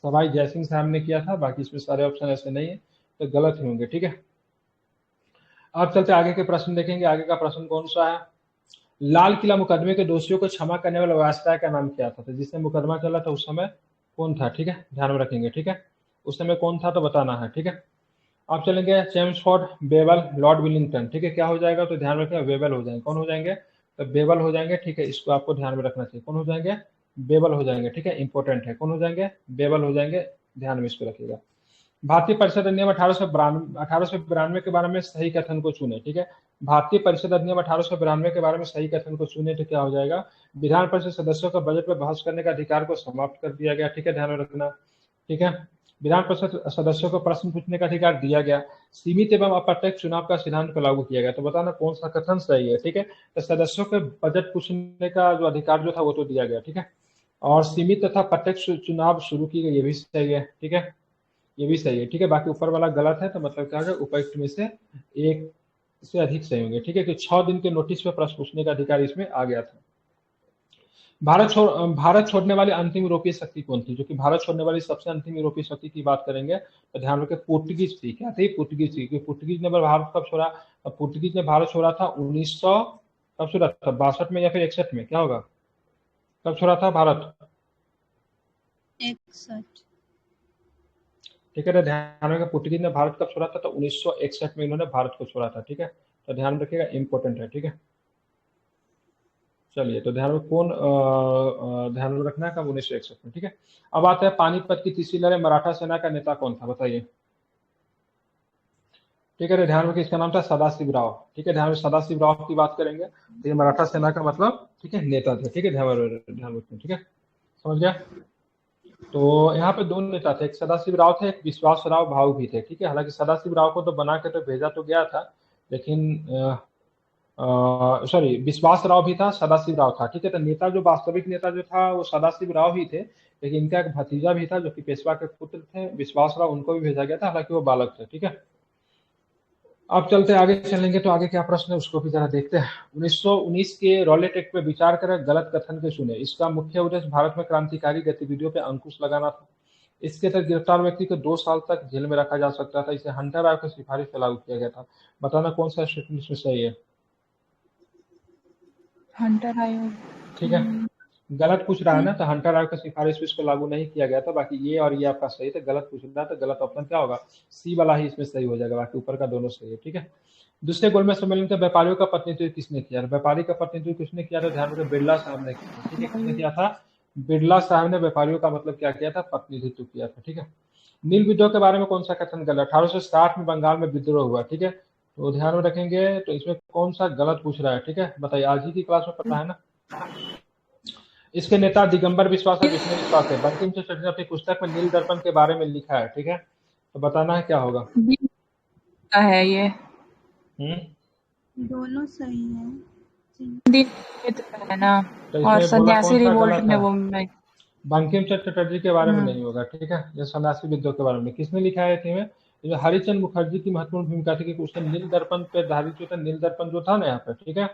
A: सवाई जयसिंह साहब ने किया था, बाकी इसमें सारे ऑप्शन ऐसे नहीं है तो गलत ही होंगे, ठीक है। अब चलते आगे के प्रश्न देखेंगे। आगे का प्रश्न कौन सा है? लाल किला मुकदमे के दोषियों को क्षमा करने वाला व्यवस्था का नाम क्या था? तो जिसने मुकदमा चला था उस समय कौन था? ठीक है, ध्यान में रखेंगे। ठीक है, उस समय कौन था तो बताना है। ठीक है, आप चलेंगे चेम्सफोर्ड, बेबल, लॉर्ड विलिंगटन। ठीक है, क्या हो जाएगा तो ध्यान रखें, बेबल हो जाएंगे। कौन हो जाएंगे? तो बेबल हो जाएंगे। ठीक है, इसको आपको ध्यान में रखना चाहिए। कौन हो जाएंगे? बेबल हो जाएंगे। ठीक है, इंपॉर्टेंट है। कौन हो जाएंगे? बेबल हो जाएंगे। ध्यान में इसको रखिएगा। भारतीय परिषद अधिनियम 1892 के बारे में सही कथन को चुने। ठीक है, भारतीय परिषद अधिनियम 1892 के बारे में सही कथन को चुने तो क्या हो जाएगा? विधान परिषद सदस्यों का बजट पर बहस करने का अधिकार को समाप्त कर दिया गया। ठीक है, ध्यान में रखना। ठीक है, विधान परिषद सदस्यों को प्रश्न पूछने का अधिकार दिया गया। सीमित एवं अप्रत्यक्ष चुनाव का सिद्धांत को लागू किया गया। तो बताना कौन सा कथन सही है। ठीक है, तो सदस्यों के बजट पूछने का जो अधिकार जो था वो तो दिया गया। ठीक है, और सीमित तथा प्रत्यक्ष चुनाव शुरू की गई, ये भी सही है। ठीक है, ये भी सही है। ठीक है, बाकी ऊपर वाला गलत है, तो मतलब क्या है, उपयुक्त में से एक से अधिक सही होंगे। ठीक है, कि 6 दिन के नोटिस पे प्रश्न पूछने का अधिकार इसमें आ गया था। भारत छोड़ने वाली अंतिम यूरोपीय शक्ति कौन थी? जो कि भारत छोड़ने वाली सबसे अंतिम यूरोपीय शक्ति की बात करेंगे तो ध्यान रखें, पुर्तगीज थी। क्या थी? पुर्तगीज थी। क्योंकि पुर्तगीज ने भारत कब छोड़ा? पुर्तगीज ने भारत छोड़ा था 1900, कब छोड़ा था? 62 में या फिर 61 में? क्या होगा, कब छोड़ा था भारत?
B: 61।
A: ठीक है, तो ध्यान रखें, पुर्तगीज ने भारत कब छोड़ा था? तो 1961 में इन्होंने भारत को छोड़ा था। ठीक है, तो ध्यान रखिएगा, इंपॉर्टेंट है। ठीक है, चलिए, तो ध्यान में कौन ध्यान में रखना है, कब? 1961 में। ठीक है, अब आते हैं पानीपत की तीसरी लड़ाई, मराठा सेना का नेता कौन था? बताइए। ठीक है, तो ध्यान में इसका नाम था सदाशिवराव। ठीक है, ध्यान में सदाशिवराव की बात करेंगे तो ये मराठा सेना का मतलब, ठीक है, नेता थे। ठीक है, ध्यान रखें। ठीक है, समझ गया? तो यहाँ पे दो नेता थे, एक सदाशिवराव थे, एक विश्वासराव भाऊ भी थे। ठीक है, हालांकि सदाशिवराव को तो बना के तो भेजा तो गया था, लेकिन सॉरी, विश्वासराव भी था, सदाशिवराव था। ठीक है, तो नेता जो वास्तविक नेता जो था वो सदाशिवराव ही थे, लेकिन इनका एक भतीजा भी था जो कि पेशवा के पुत्र थे, विश्वासराव, उनको भी भेजा गया था, हालांकि वो बालक थे। ठीक है, अब चलते आगे चलेंगे तो आगे क्या प्रश्न है उसको भी जरा देखते हैं। 1919 के रॉलेट एक्ट पे विचार कर गलत कथन के सुने। इसका मुख्य उद्देश्य भारत में क्रांतिकारी गतिविधियों पे अंकुश लगाना था। इसके तहत गिरफ्तार व्यक्ति को 2 साल तक जेल में रखा जा सकता था। इसे हंटर आयोग की सिफारिश से लागू किया गया था। बताना कौन सा स्टेटमेंट इसमें सही है?
B: हंटर आयोग।
A: ठीक है, गलत पूछ रहा है ना, तो हंटर आयोग की सिफारिश पे इसको लागू नहीं किया गया था। बाकी ये और ये आपका सही था। गलत पूछ रहा है तो गलत ऑप्शन क्या होगा? सी वाला ही इसमें सही हो जाएगा, बाकी ऊपर का दोनों सही है। ठीक है, दूसरे गोलमेज सम्मेलन के व्यापारियों का प्रतिनिधित्व किसने किया? व्यापारी का प्रतिनिधित्व किसने किया था? ध्यान रखें, बिरला साहब ने किया था। ठीक है, किसने किया था? बिरला साहब ने व्यापारियों का मतलब क्या किया था? प्रतिनिधित्व किया था। ठीक है, नील विद्रोह के बारे में कौन सा कथन गलत? 1860 में बंगाल में विद्रोह हुआ। ठीक है, तो ध्यान में रखेंगे, तो इसमें कौन सा गलत पूछ रहा है? ठीक है, बताइए, आज ही की क्लास में पता है ना। इसके नेता दिगंबर विश्वास और विष्णु विश्वास है। बंकिम चंद्र चटर्जी ने अपनी पुस्तक में नील दर्पण के बारे में लिखा है। ठीक है, तो बताना है क्या होगा।
B: है ये
A: हम्म
B: दोनों सही है।
D: दिन है ना,
A: तो
D: और
A: इसमें बोला
D: सन्यासी
A: कौन सा
D: रिवोल्ट
A: गलत
D: में
A: है?
D: वो मैं
A: बंकिम चंद्र चटर्जी के बारे में नहीं होगा। ठीक है, ये सन्यासी विद्रोह के बारे में किसने लिखा है? थी में जो हरिचंद मुखर्जी की महत्वपूर्ण भूमिका थी, क्योंकि उसने नील दर्पण पे आधारित जो था, नील दर्पण जो था ना यहाँ पे, ठीक है,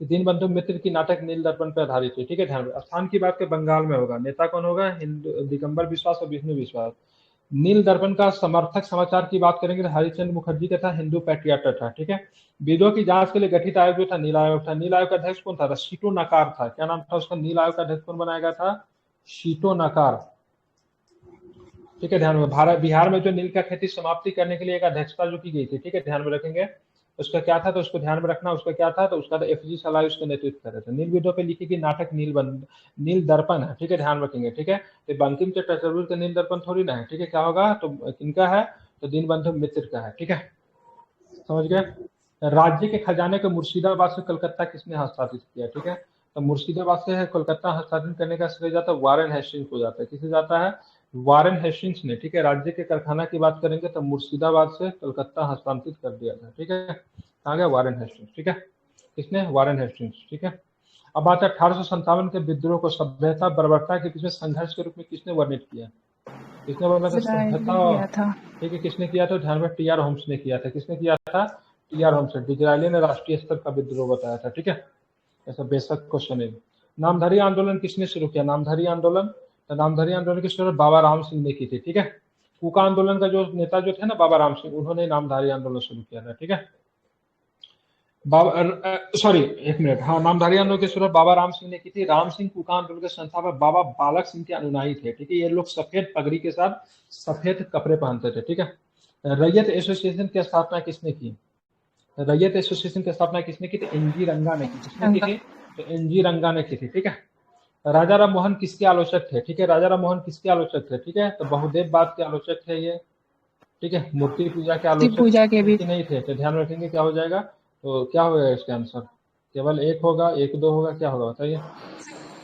A: दीनबंधु मित्र की नाटक नील दर्पण पे आधारित है। ठीक है, ध्यान, स्थान की बात के बंगाल में होगा। नेता कौन होगा? हिंदू दिगंबर विश्वास और विष्णु विश्वास। नील दर्पण का समर्थक समाचार की बात करेंगे तो हरिचंद्र मुखर्जी का था, हिंदू पैट्रियट था। ठीक है, विद्रोह की जांच के लिए गठित आयोग जो था नील आयोग था। नील आयोग का अध्यक्ष कौन था? शीटो नकार था। क्या नाम था उसका? नील आयोग का अध्यक्ष कौन बनाया गया था? शीटो नकार। ठीक है, ध्यान में, भारत बिहार में जो नील का खेती समाप्ति करने के लिए एक अध्यक्षता जो की गई थी। ठीक है, ध्यान में रखेंगे, उसका क्या था? तो उसको ध्यान में रखना, उसका क्या था? तो उसका तो एफजी सलाह उसका नेतृत्व कर रहे थे। नील विद्रोह पे लिखी गई नाटक नील दर्पण है। ठीक है, ध्यान रखेंगे। ठीक है, तो बंकिम चंद्र चटर्जी का नील दर्पण थोड़ी ना है। ठीक है, क्या होगा? तो किनका है? तो दीनबंधु मित्र का है। ठीक है, समझ गए? राज्य के खजाने को मुर्शिदाबाद से कलकत्ता किसने हस्तांतरित किया? ठीक है, तो मुर्शिदाबाद से कोलकाता हस्तांतरित करने का श्रेय जाता है वॉरेन हेस्टिंग्स को जाता है। किसे जाता है? वॉरेन हेस्टिंग्स ने। ठीक है, राज्य के कारखाना की बात करेंगे तो मुर्शिदाबाद से कलकत्ता हस्तांतरित कर दिया था। ठीक है, कहा गया? Warren Hastings. ठीक है, किसने? Warren Hastings. ठीक है, अब बात है 1857 के विद्रोह को सभ्यता बर्बरता के बीच में संघर्ष के रूप में किसने वर्णित किया? किसने वर्णित किया? सभ्यता। ठीक है, किसने किया था? ध्यान में, टी आर होम्स ने किया था। किसने किया था? T our homes. डिजरायली ने राष्ट्रीय स्तर का विद्रोह बताया था। ठीक है, ऐसा बेशक क्वेश्चन है। नामधारी आंदोलन किसने शुरू किया? नामधारी आंदोलन, तो नामधारी आंदोलन की शुरुआत बाबा राम सिंह ने की थी। ठीक है, कूका आंदोलन का जो नेता जो थे ना, बाबा राम सिंह, उन्होंने नामधारी आंदोलन शुरू किया था। ठीक है, सॉरी, एक मिनट, हाँ, नामधारी आंदोलन की शुरुआत बाबा राम सिंह ने की थी। राम सिंह कूका आंदोलन के संस्थापक बाबा बालक सिंह के अनुयायी थे, ठीक है। ये लोग सफेद पगड़ी के साथ सफेद कपड़े पहनते थे, ठीक है। रैयत एसोसिएशन की स्थापना किसने की? रैयत एसोसिएशन की स्थापना किसने की थी? एनजी रंगा ने की। किसने की थी? तो एनजी रंगा ने की थी, ठीक है। राजा राम मोहन किसके आलोचक थे? ठीक है, राजा राम मोहन किसके आलोचक थे? ठीक है, तो बहुदेववाद के आलोचक थे ये, ठीक है। मूर्ति पूजा के
B: मूर्ति
A: आलोचक
B: पूजा के भी
A: थे कि नहीं थे? तो ध्यान रखेंगे क्या हो जाएगा, तो क्या होगा इसका आंसर? केवल एक होगा, एक दो होगा, क्या होगा बताइए?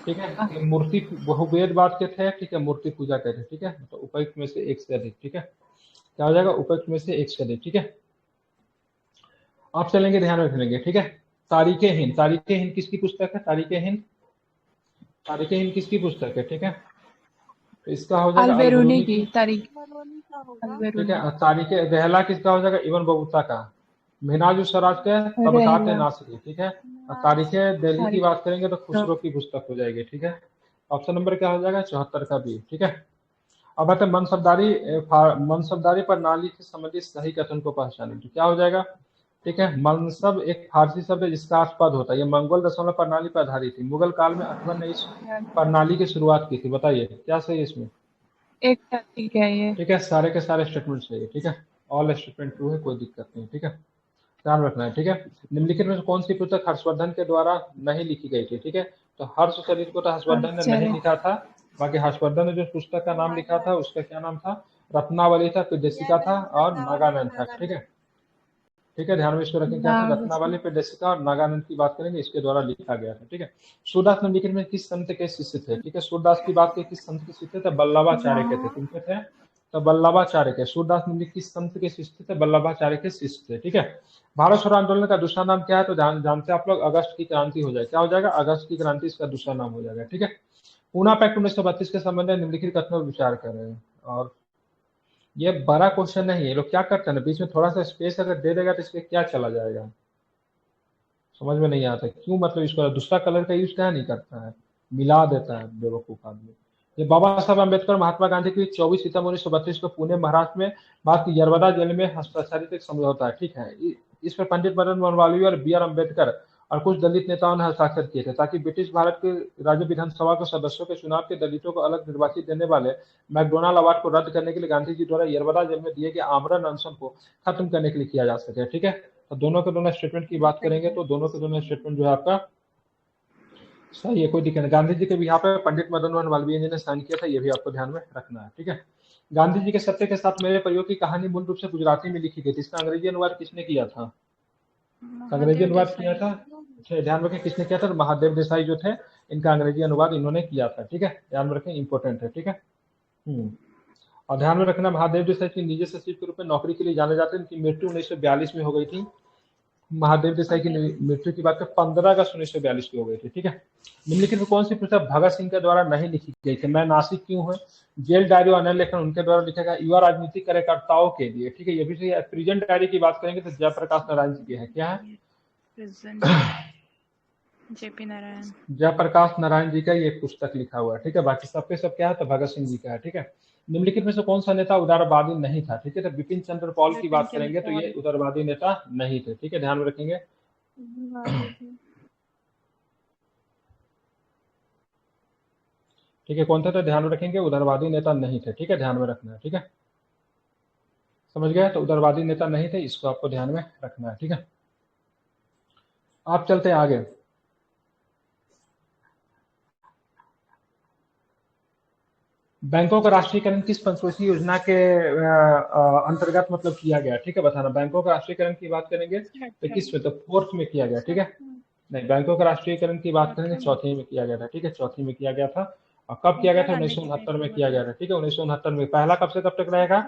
A: ठीक है, मूर्ति बहुवेदवाद के थे, ठीक है, मूर्ति पूजा के थे, ठीक है। तो उपयुक्त में से एक से अधिक, ठीक है, क्या हो जाएगा? उपयुक्त में से एक से अधिक, ठीक है। आप चलेंगे, ध्यान रखेंगे, ठीक है। तारीखे हिंद, तारीखे हिंद किसकी पुस्तक है? तारीखे हिंद, तारीखे हिंद किसकी पुस्तक है? ठीक है, तो इसका हो जाएगा
B: अलबेरूनी
A: अलबरूनी
B: की
A: की,
B: तारीख
A: ठीक
B: अलबेरूनी
A: है। तारीखे रहला किसका हो जाएगा? इब्न बतूता का। मिनाज स्वराज के तबकात
B: रहला
A: नासरी, ठीक है। और तारीखे दिल्ली की
B: तारीख
A: बात करेंगे तो खुसरो की पुस्तक हो जाएगी, ठीक है। ऑप्शन नंबर क्या हो जाएगा? 74 का बी, ठीक है। अब बात है मनसबदारी प्रणाली से संबंधित सही कथन को पहचानें, तो क्या हो जाएगा? ठीक है, मनसब एक फारसी शब्द है जिसका अर्थ पद होता है। ये मंगोल दशमलव प्रणाली पर आधारित थी। मुगल काल में अकबर ने इस प्रणाली की शुरुआत की थी। बताइए क्या सही है इसमें?
B: एक ठीक है ये।
A: ठीक है, सारे के सारे स्टेटमेंट सही है, ठीक है। ऑल स्टेटमेंट ट्रू है, कोई दिक्कत नहीं, ठीक है, ध्यान रखना है, ठीक है। निम्नलिखित में से कौन सी पुस्तक हर्षवर्धन के द्वारा नहीं लिखी गई थी? ठीक है, तो हर्ष चरित को तो हर्षवर्धन ने नहीं लिखा था। बाकी हर्षवर्धन ने जो पुस्तक का नाम लिखा था उसका क्या नाम था? रत्नावली था, विदेशिका था और नागानंद था, ठीक है। ठीक है, ध्यान में इसको रखें, क्या था? रत्नावली, विदेशिका और नागानंद की बात करेंगे, इसके द्वारा लिखा गया था, ठीक है। सूरदास निम्नलिखित में किस संत के शिष्य थे? ठीक है, सूरदास की बात की, किस संत के शिष्य थे? बल्लभाचार्य के थे। किनके थे? तो बल्लभाचार्य के। सूरदास निम्नलिखित किस संत के शिष्य थे? बल्लभाचार्य के शिष्य थे, ठीक है। भारत छोड़ो आंदोलन का दूसरा नाम क्या है? तो जानते हैं आप लोग, अगस्त की क्रांति हो जाएगा। क्या हो जाएगा? अगस्त की क्रांति इसका दूसरा नाम हो जाएगा, ठीक है। पूना पैक्ट 1932 के संबंध में निम्नलिखित कथनों पर विचार कर रहे हैं, और ये बड़ा क्वेश्चन नहीं है। ये लोग क्या करते हैं ना, बीच में थोड़ा सा स्पेस अगर दे देगा तो इसके क्या चला जाएगा, समझ में नहीं आता क्यों, मतलब इसको दूसरा कलर का यूज क्या नहीं करता है, मिला देता है बेवकूफ आदमी। ये बाबा साहब अम्बेडकर महात्मा गांधी की 24 सितंबर 1932 को पुणे महाराष्ट्र में भारत की यरवदा जेल में हस्ताक्षरित एक समझौता है, ठीक है। इस पर पंडित मदन मोहन मालवीय और बी आर अम्बेडकर और कुछ दलित नेताओं ने हस्ताक्षर किए थे, ताकि ब्रिटिश भारत के राज्य विधानसभा के सदस्यों के चुनाव के दलितों को अलग निर्वाचित देने वाले मैकडोनाल्ड अवार्ड को रद्द करने के लिए गांधी जी द्वारा यरवदा जेल में दिए गए आमरण अनशन को खत्म करने के लिए किया जा सके, ठीक है। तो दोनों के दोनों स्टेटमेंट की बात करेंगे तो दोनों के दोनों स्टेटमेंट जो है आपका सही है, कोई दिक्कत नहीं। गांधी जी के भी यहाँ पे पंडित मदन मोहन मालवीय जी ने साइन किया था, ये भी आपको ध्यान में रखना है, ठीक है। गांधी जी के सत्य के साथ मेरे प्रयोग की कहानी मूल रूप से गुजराती में लिखी गई थी। इसका अंग्रेजी अनुवाद किसने किया था? अंग्रेजी अनुवाद किया था, अच्छा ध्यान रखें किसने किया था? महादेव देसाई जो थे, इनका अंग्रेजी अनुवाद इन्होंने किया था, ठीक है, ध्यान में रखें, इंपॉर्टेंट है, ठीक है। और ध्यान में रखना, महादेव देसाई की निजी सचिव के रूप में नौकरी के लिए जाने जाते हैं। इनकी मृत्यु 1942 में हो गई थी। महादेव देसाई की मृत्यु की बात कर 15 अगस्त 1942 की हो गई थी, ठीक है। निम्नलिखित में कौन सी पुस्तक भगत सिंह के द्वारा नहीं लिखी गई थी? मैं नासिक क्यों हूँ, जेल डायरी और अन्य लेखन उनके द्वारा लिखा गया। युवा राजनीतिक कार्यकर्ताओं के लिए, ठीक है, ये भी सही है। प्रिजेंट डायरी की बात करेंगे तो जयप्रकाश नारायण जी की है, क्या है?
D: जेपी नारायण,
A: जयप्रकाश नारायण जी का ये पुस्तक लिखा हुआ है, ठीक है। बाकी सबके सब क्या है? तो भगत सिंह जी का है, ठीक है। निम्नलिखित में से कौन सा नेता उदारवादी नहीं था? ठीक है, तो बिपिन चंद्र पॉल की बात करेंगे तो ये उदारवादी नेता नहीं थे, ठीक है, ध्यान में रखेंगे। ठीक है, कौन था? तो ध्यान में रखेंगे, उदारवादी नेता नहीं थे, ठीक है, ध्यान में रखना है, ठीक है, समझ गए? तो उदारवादी नेता नहीं थे, इसको आपको ध्यान में रखना है, ठीक है। आप चलते हैं आगे। बैंकों का राष्ट्रीयकरण किस पंचवर्षीय योजना के अंतर्गत मतलब किया गया? ठीक है, बताना। बैंकों का राष्ट्रीयकरण की बात करेंगे तो किस में? तो 4th में किया गया, ठीक है। नहीं, बैंकों का राष्ट्रीयकरण की बात करेंगे 4थी में किया गया था, ठीक है, 4थी में किया गया था। और कब किया गया था? 1969 में किया गया था, ठीक है, 1969 में। पहला कब से कब तक रहेगा?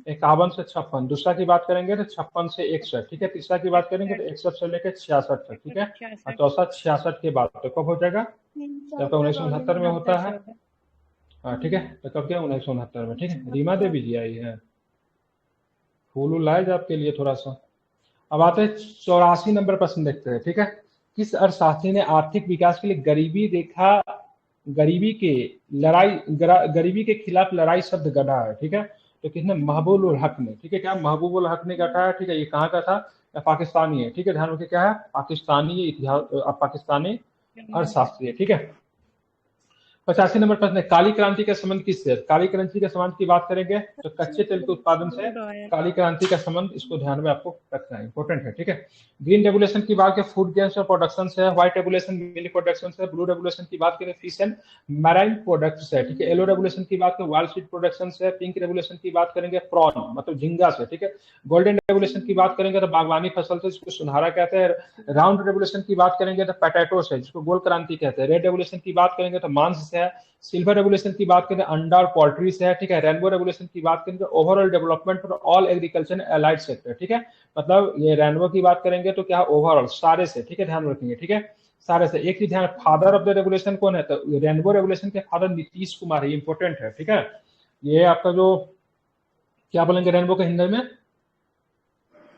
A: 51 से 56। दूसरा की बात करेंगे तो 56 से 61, ठीक है। तीसरा की बात करेंगे तो 61 से लेकर 66 तक, ठीक है। और चौथा 66 के बाद तो कब हो जाएगा? जब 1969 में होता है, हाँ, ठीक है, तो कब क्या? 1969 में, ठीक है। रीमा देवी जी आई है, फूल लाए जा आपके लिए थोड़ा सा। अब आते हैं 84 नंबर प्रश्न देखते हैं, ठीक है। किस अर्थशास्त्री ने आर्थिक विकास के लिए गरीबी के खिलाफ लड़ाई शब्द गढ़ा है? ठीक है, तो किसने? महबूबुल हक ने, ठीक है। क्या महबूबुल हक ने गढ़ा है? ठीक है, ये कहाँ का था? या पाकिस्तानी है, ठीक है, ध्यान रखिए क्या है, पाकिस्तानी इतिहास, पाकिस्तानी अर्थशास्त्री है, ठीक है। 85 नंबर प्रश्न है, काली क्रांति का संबंध किससे है? काली क्रांति के संबंध की बात करेंगे तो कच्चे तेल के उत्पादन से काली क्रांति का संबंध, इसको ध्यान में आपको रखना है, इंपॉर्टेंट है, ठीक है। ग्रीन रेवोल्यूशन की बात करें फूड गेम्स और प्रोडक्शन से, व्हाइट रेवोल्यूशन मिल्क प्रोडक्शन से, ब्लू रेवोल्यूशन की बात करें फिश एंड मैराइन प्रोडक्ट्स से, ठीक है। येलो रेवोल्यूशन की बात करें वाइल्ड सीड प्रोडक्शन से, पिंक रेवोल्यूशन की बात करेंगे प्रॉन मतलब झींगा से, ठीक है। गोल्डन रेवोल्यूशन की बात करेंगे तो बागवानी फसल से, जिसको सुनहरा कहते हैं। राउंड रेवोल्यूशन की बात करेंगे तो पोटैटो से, जिसको गोल क्रांति कहते हैं। रेड रेवोल्यूशन की बात करेंगे तो मांस से है। सिल्वर रेवोल्यूशन की बात करें अंडा और पोल्ट्री से है, ठीक है। रेनबो रेवोल्यूशन की बात करेंगे overall development for all agriculture allied sector, ठीक है। मतलब ये रेनबो की बात करेंगे तो क्या ओवरऑल सारे से, ठीक है, ध्यान रखेंगे, ठीक है, सारे से। एक ही ध्यान, फादर ऑफ द रेवोल्यूशन कौन है, तो रेनबो रेवोल्यूशन के फादर नीतीश कुमार है, इंपॉर्टेंट है, ठीक है। ये आपका जो क्या बोलेंगे रेनबो के हिंदी में,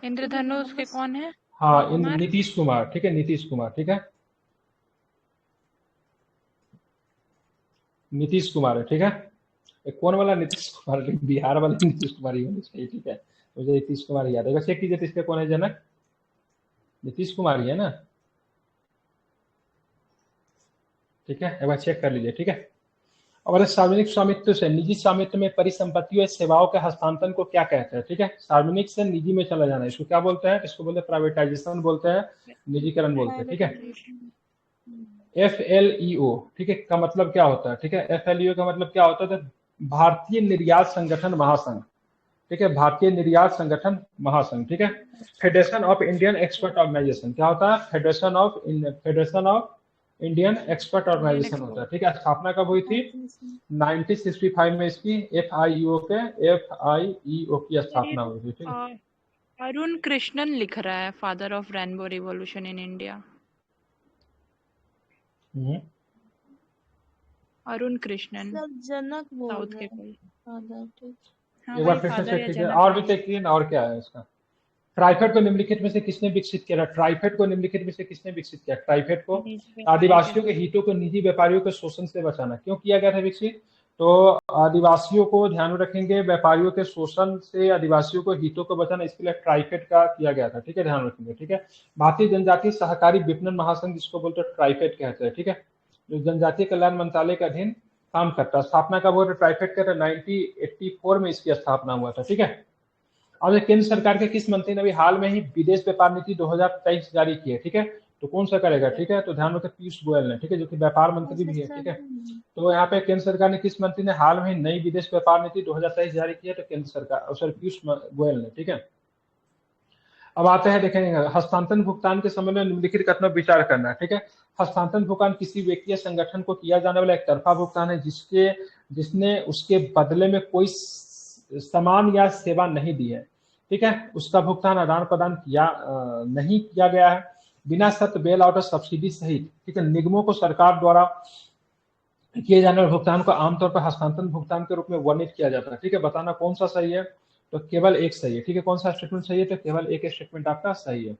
D: इंद्रधनुष के कौन है?
A: हाँ नीतीश कुमार, ठीक है, नीतीश कुमार, ठीक है, नीतीश कुमार है, ठीक है। कौन वाला नीतीश कुमार, बिहार वाले नीतीश कुमार ही होने चाहिए, ठीक है, मुझे नीतीश कुमार याद है। चेक कीजिए इसके कौन है जनक, नीतीश कुमार ही है ना, ठीक है, एक बार चेक कर लीजिए, ठीक है। और सार्वजनिक स्वामित्व से निजी स्वामित्व में परिसंपत्तियों या सेवाओं के हस्तांतरण को क्या कहते हैं, ठीक है। सार्वजनिक से निजी में चला जाना, इसको क्या बोलते हैं, इसको बोलते हैं प्राइवेटाइजेशन बोलते हैं, निजीकरण बोलते हैं, ठीक है। FLEO, ठीक है, का मतलब क्या होता है, ठीक है। FLEO का मतलब क्या होता है, तो भारतीय निर्यात संगठन महासंघ, ठीक है, भारतीय निर्यात संगठन महासंघ, ठीक है। Federation of Indian expert organisation क्या होता है, federation of Indian expert organisation होता है, ठीक है। स्थापना कब हुई थी, 1965 में इसकी FIEO की स्थापना हुई थी, ठीक है।
D: अरुण कृष्णन लिख रहा है father of rainbow revolution in India. Arun Krishnan
B: जनक बोल
D: साउथ
B: रहे
D: के कोई।
A: एक बार फिर से चेक कीजिए, और भी चेक कीजिए और क्या है इसका। ट्राइफेड को निम्नलिखित में से किसने विकसित किया, ट्राइफेड को निम्नलिखित में से किसने विकसित किया, ट्राइफेड को आदिवासियों के हितों को निजी व्यापारियों के शोषण से बचाना, क्यों किया गया था विकसित, तो आदिवासियों को ध्यान में रखेंगे, व्यापारियों के शोषण से आदिवासियों को हितों को बचाना, इसके लिए ट्राइफेड का किया गया था, ठीक है, ध्यान रखेंगे, ठीक है। भारतीय जनजातीय सहकारी विपणन महासंघ, जिसको बोलते हैं ट्राइफेड कहते हैं, ठीक है, जो जनजातीय कल्याण मंत्रालय के अधीन काम करता है। स्थापना कब हुआ था ट्राइफेड का, 1984 में इसकी स्थापना हुआ था, ठीक है। और केंद्र सरकार के किस मंत्री ने अभी हाल में ही विदेश व्यापार नीति 2023 जारी की है, ठीक है, तो कौन सा करेगा, ठीक है, तो ध्यान रखें पीयूष गोयल ने, ठीक है, जो कि व्यापार मंत्री भी है, ठीक है। तो यहाँ पे केंद्र सरकार ने किस मंत्री ने हाल में नई विदेश व्यापार नीति 2023 जारी की है, तो केंद्र सरकार सॉरी पीयूष गोयल ने, ठीक है। अब आते हैं देखेंगे हस्तांतरण भुगतान के संबंध में निम्नलिखित कथनों पर विचार करना है, ठीक है। हस्तांतरण भुगतान किसी व्यक्ति या संगठन को किया जाने वाला एक तरफा भुगतान है जिसने उसके बदले में कोई सामान या सेवा नहीं दी है, ठीक है, उसका भुगतान आदान प्रदान नहीं किया गया है, बिना शर्त बेल आउट और सब्सिडी सहित, ठीक है। निगमों को सरकार द्वारा किए जाने वाले भुगतान को आमतौर पर हस्तांतरण भुगतान के रूप में वर्णित किया जाता है, ठीक है। बताना कौन सा सही है, तो केवल एक सही है, ठीक है। कौन सा स्टेटमेंट सही है, तो केवल एक स्टेटमेंट आपका सही है।